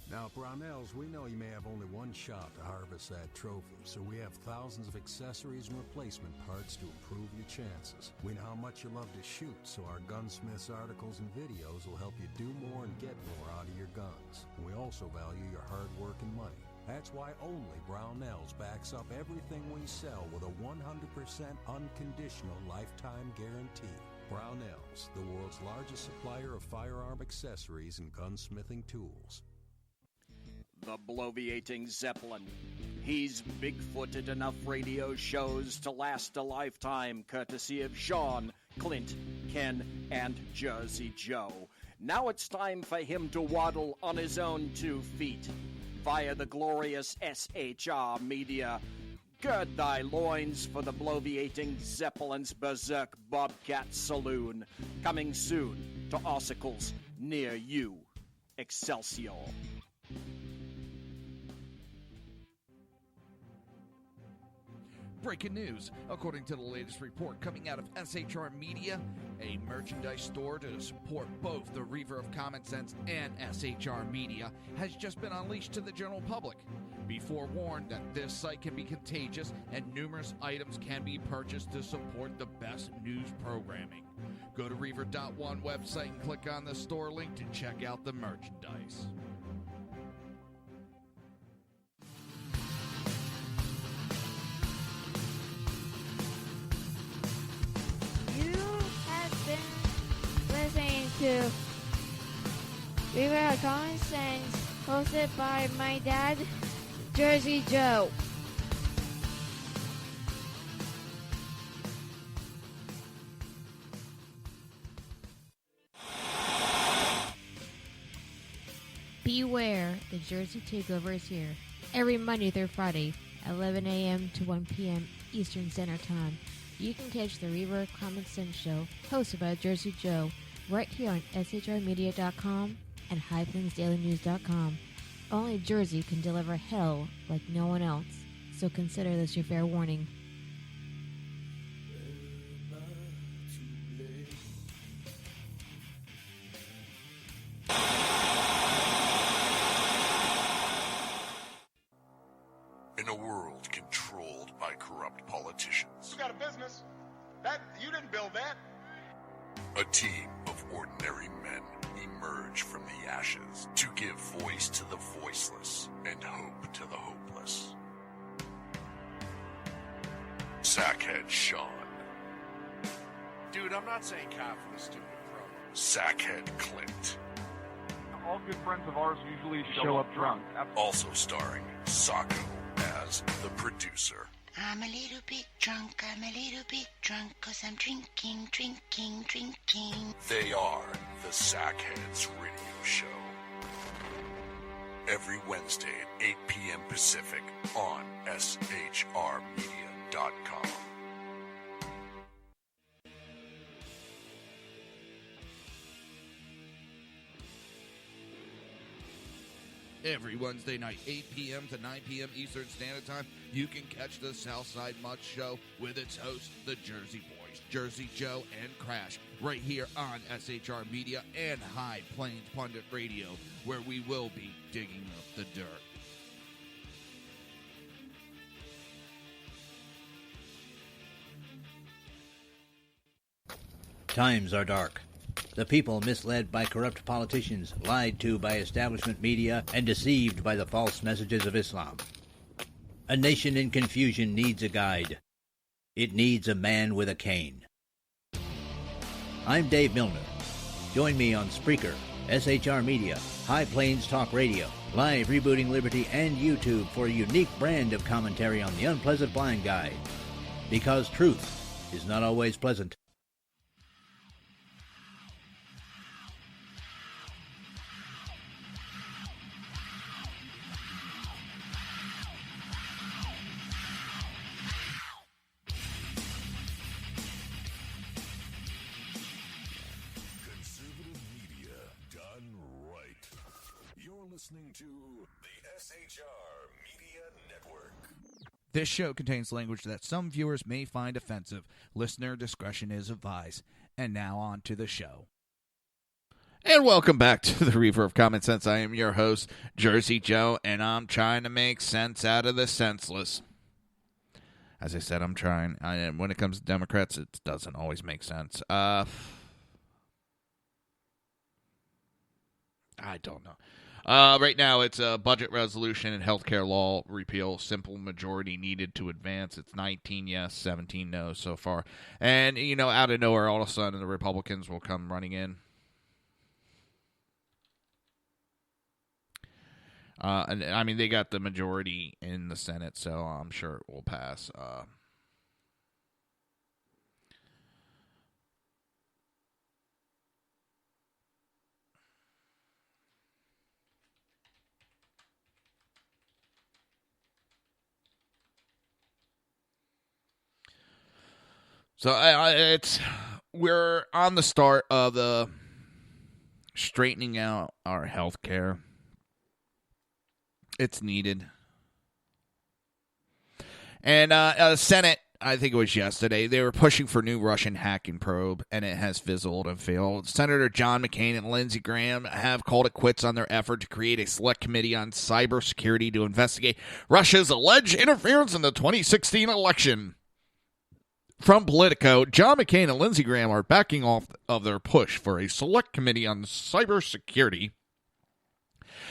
Now, Brownells, we know you may have only one shot to harvest that trophy, so we have thousands of accessories and replacement parts to improve your chances. We know how much you love to shoot, so our gunsmiths articles and videos will help you do more and get more out of your guns. We also value your hard work and money. That's why only Brownells backs up everything we sell with a 100% unconditional lifetime guarantee. Brownells, the world's largest supplier of firearm accessories and gunsmithing tools. The bloviating Zeppelin. He's big-footed enough radio shows to last a lifetime, courtesy of Sean, Clint, Ken, and Jersey Joe. Now it's time for him to waddle on his own 2 feet via the glorious SHR Media. Gird thy loins for the bloviating Zeppelin's Berserk Bobcat Saloon. Coming soon to Ossicles near you. Excelsior. Breaking news. According to the latest report coming out of SHR Media, a merchandise store to support both the Reaver of Common Sense and SHR Media has just been unleashed to the general public. Be forewarned that this site can be contagious and numerous items can be purchased to support the best news programming. Go to Reaver.one website and click on the store link to check out the merchandise. You have been listening to Reaver of Common Sense, hosted by my dad, Jersey Joe. Beware, the Jersey Takeover is here. Every Monday through Friday, 11 a.m. to 1 p.m. Eastern Standard Time. You can catch the Reaver of Common Sense show, hosted by Jersey Joe, right here on shrmedia.com and highplainsdailynews.com. Only Jersey can deliver hell like no one else, so consider this your fair warning. In a world controlled by corrupt politicians, You got a business. That you didn't build that. a team of ordinary men emerge from the ashes to give voice to the voiceless and hope to the hopeless. Sackhead Sean, Dude, I'm not saying cop for the stupid pro. Sackhead Clint, All good friends of ours usually show up drunk. also starring Sacco as the producer. I'm a little bit drunk, I'm a little bit drunk, 'cause I'm drinking, drinking, drinking. They are the Sackheads Radio Show. Every Wednesday at 8 p.m. Pacific on shrmedia.com. Every Wednesday night, 8 p.m. to 9 p.m. Eastern Standard Time, you can catch the Southside Mutt Show with its hosts, the Jersey Boys, Jersey Joe and Crash, right here on SHR Media and High Plains Pundit Radio, where we will be digging up the dirt. Times are dark. The people misled by corrupt politicians, lied to by establishment media, and deceived by the false messages of Islam. A nation in confusion needs a guide. It needs a man with a cane. I'm Dave Milner. Join me on Spreaker, SHR Media, High Plains Talk Radio, Live Rebooting Liberty, and YouTube for a unique brand of commentary on the unpleasant blind guide. Because truth is not always pleasant. Listening to the SHR Media Network. This show contains language that some viewers may find offensive. Listener discretion is advised. And now on to the show. And welcome back to the Reaver of Common Sense. I am your host, Jersey Joe, and I'm trying to make sense out of the senseless. As I said, I'm trying. When it comes to Democrats, it doesn't always make sense. I don't know. Right now, it's a budget resolution and healthcare law repeal. Simple majority needed to advance. It's 19 yes, 17 no so far. And, out of nowhere, all of a sudden, the Republicans will come running in. And I mean, they got the majority in the Senate, so I'm sure it will pass. So we're on the start of the straightening out our health care. It's needed. And Senate, I think it was yesterday, they were pushing for new Russian hacking probe, and it has fizzled and failed. Senator John McCain and Lindsey Graham have called it quits on their effort to create a select committee on cybersecurity to investigate Russia's alleged interference in the 2016 election. From Politico, John McCain and Lindsey Graham are backing off of their push for a select committee on cybersecurity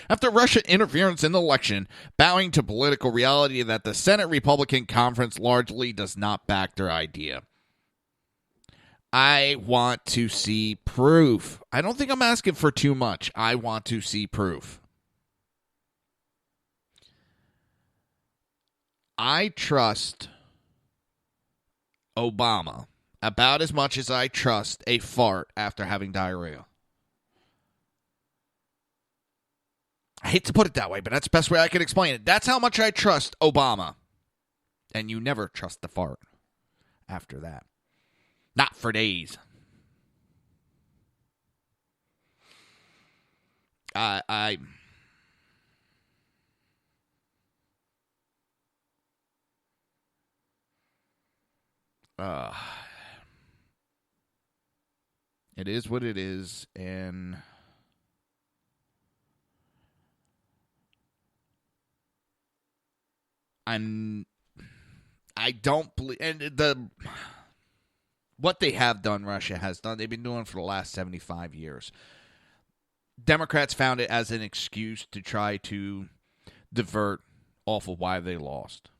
after Russia interference in the election, bowing to political reality that the Senate Republican Conference largely does not back their idea. I want to see proof. I don't think I'm asking for too much. I want to see proof. I trust Obama about as much as I trust a fart after having diarrhea. I hate to put it that way, but that's the best way I can explain it. That's how much I trust Obama. And you never trust the fart after that. Not for days. It is what it is, and I don't believe, and what they have done, Russia has done, they've been doing for the last 75 years. Democrats found it as an excuse to try to divert off of why they lost.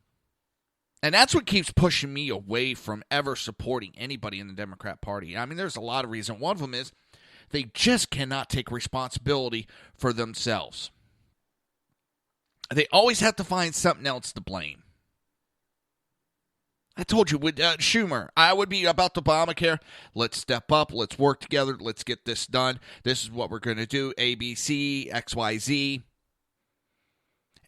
And that's what keeps pushing me away from ever supporting anybody in the Democrat Party. I mean, there's a lot of reasons. One of them is they just cannot take responsibility for themselves. They always have to find something else to blame. I told you with Schumer, I would be about Obamacare. Let's step up. Let's work together. Let's get this done. This is what we're going to do. A, B, C, X, Y, Z.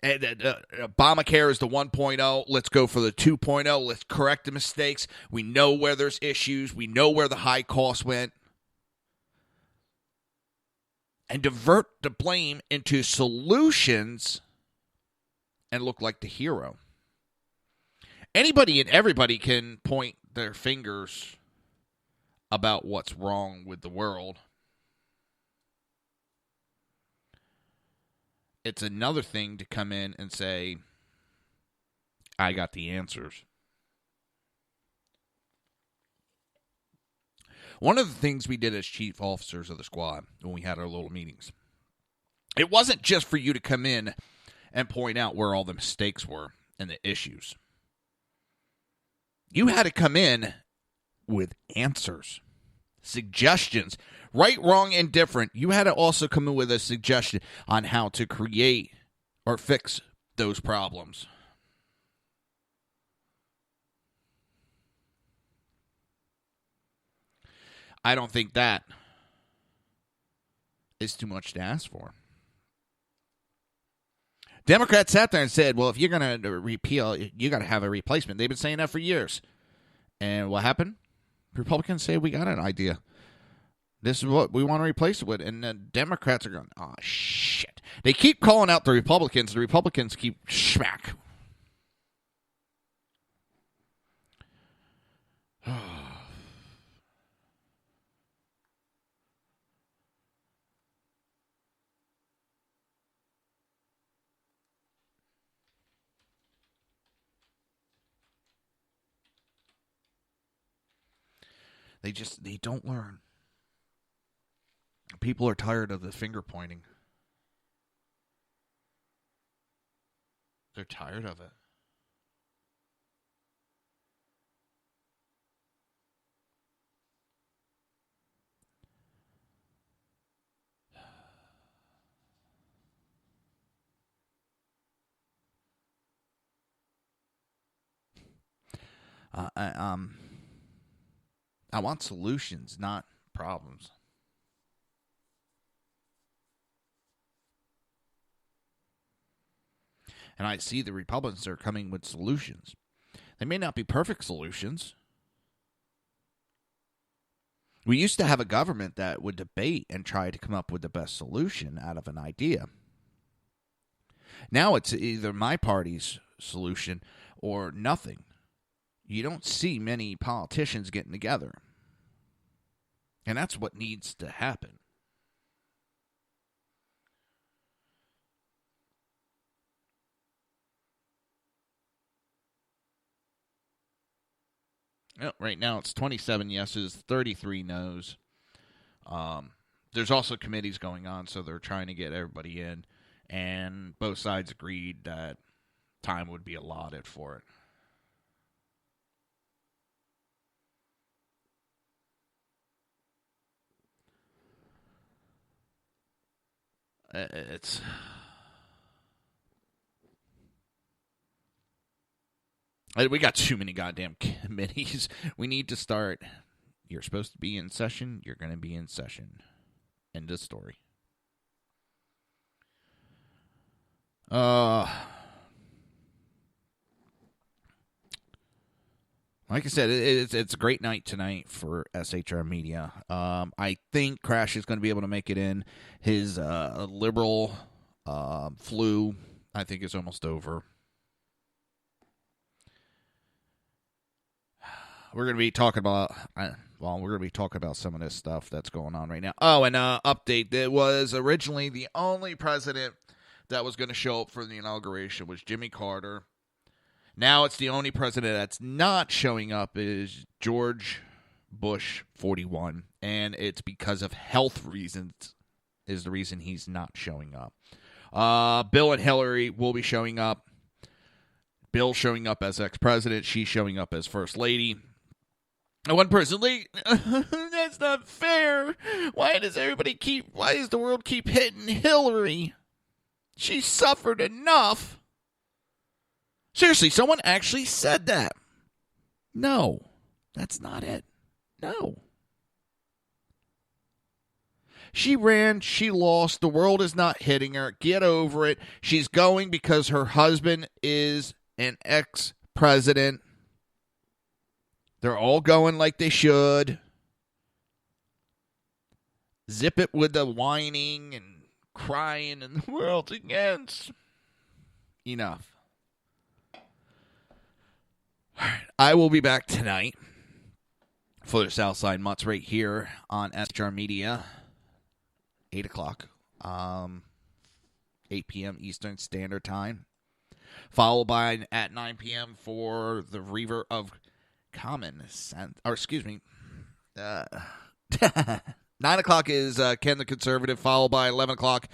And Obamacare is the 1.0. Let's go for the 2.0. Let's correct the mistakes. We know where there's issues. We know where the high costs went. And divert the blame into solutions and look like the hero. Anybody and everybody can point their fingers about what's wrong with the world. It's another thing to come in and say, I got the answers. One of the things we did as chief officers of the squad when we had our little meetings, it wasn't just for you to come in and point out where all the mistakes were and the issues. You had to come in with answers, suggestions. Right, wrong, and different. You had to also come in with a suggestion on how to create or fix those problems. I don't think that is too much to ask for. Democrats sat there and said, well, if you're going to repeal, you got to have a replacement. They've been saying that for years. And what happened? Republicans say, we got an idea. This is what we want to replace it with. And the Democrats are going, oh, shit. They keep calling out the Republicans. The Republicans keep smack. They don't learn. People are tired of the finger pointing. They're tired of it. I want solutions, not problems. And I see the Republicans are coming with solutions. They may not be perfect solutions. We used to have a government that would debate and try to come up with the best solution out of an idea. Now it's either my party's solution or nothing. You don't see many politicians getting together. And that's what needs to happen. Right now it's 27 yeses, 33 noes. There's also committees going on, so they're trying to get everybody in. And both sides agreed that time would be allotted for it. It's... We got too many goddamn committees. We need to start. You're supposed to be in session. You're going to be in session. End of story. Like I said, it's a great night tonight for SHR Media. I think Crash is going to be able to make it in. His liberal flu, I think, is almost over. We're going to be talking about, some of this stuff that's going on right now. Oh, and update. It was originally the only president that was going to show up for the inauguration was Jimmy Carter. Now it's the only president that's not showing up is George Bush 41, and it's because of health reasons is the reason he's not showing up. Bill and Hillary will be showing up. Bill showing up as ex-president. She's showing up as first lady. And one person, that's not fair. Why does the world keep hitting Hillary? She suffered enough. Seriously, someone actually said that. No, that's not it. No. She ran, she lost, the world is not hitting her. Get over it. She's going because her husband is an ex-president. They're all going like they should. Zip it with the whining and crying and the world's against. Enough. All right, I will be back tonight for the Southside Mutts right here on SHR Media. 8 o'clock. 8 p.m. Eastern Standard Time. Followed by at 9 p.m. for the Reaver of Common Sense. Or excuse me. 9 o'clock is Ken the Conservative, followed by 11 o'clock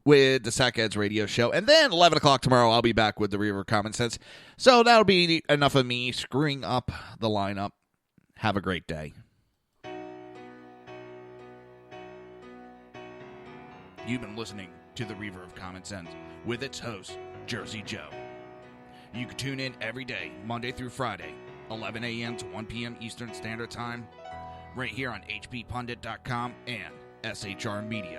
with the Sackheads radio show. And then 11 o'clock tomorrow, I'll be back with the Reaver of Common Sense. So that'll be enough of me screwing up the lineup. Have a great day. You've been listening to the Reaver of Common Sense with its host, Jersey Joe. You can tune in every day, Monday through Friday, 11 a.m. to 1 p.m. Eastern Standard Time, right here on hppundit.com and shrmedia.com.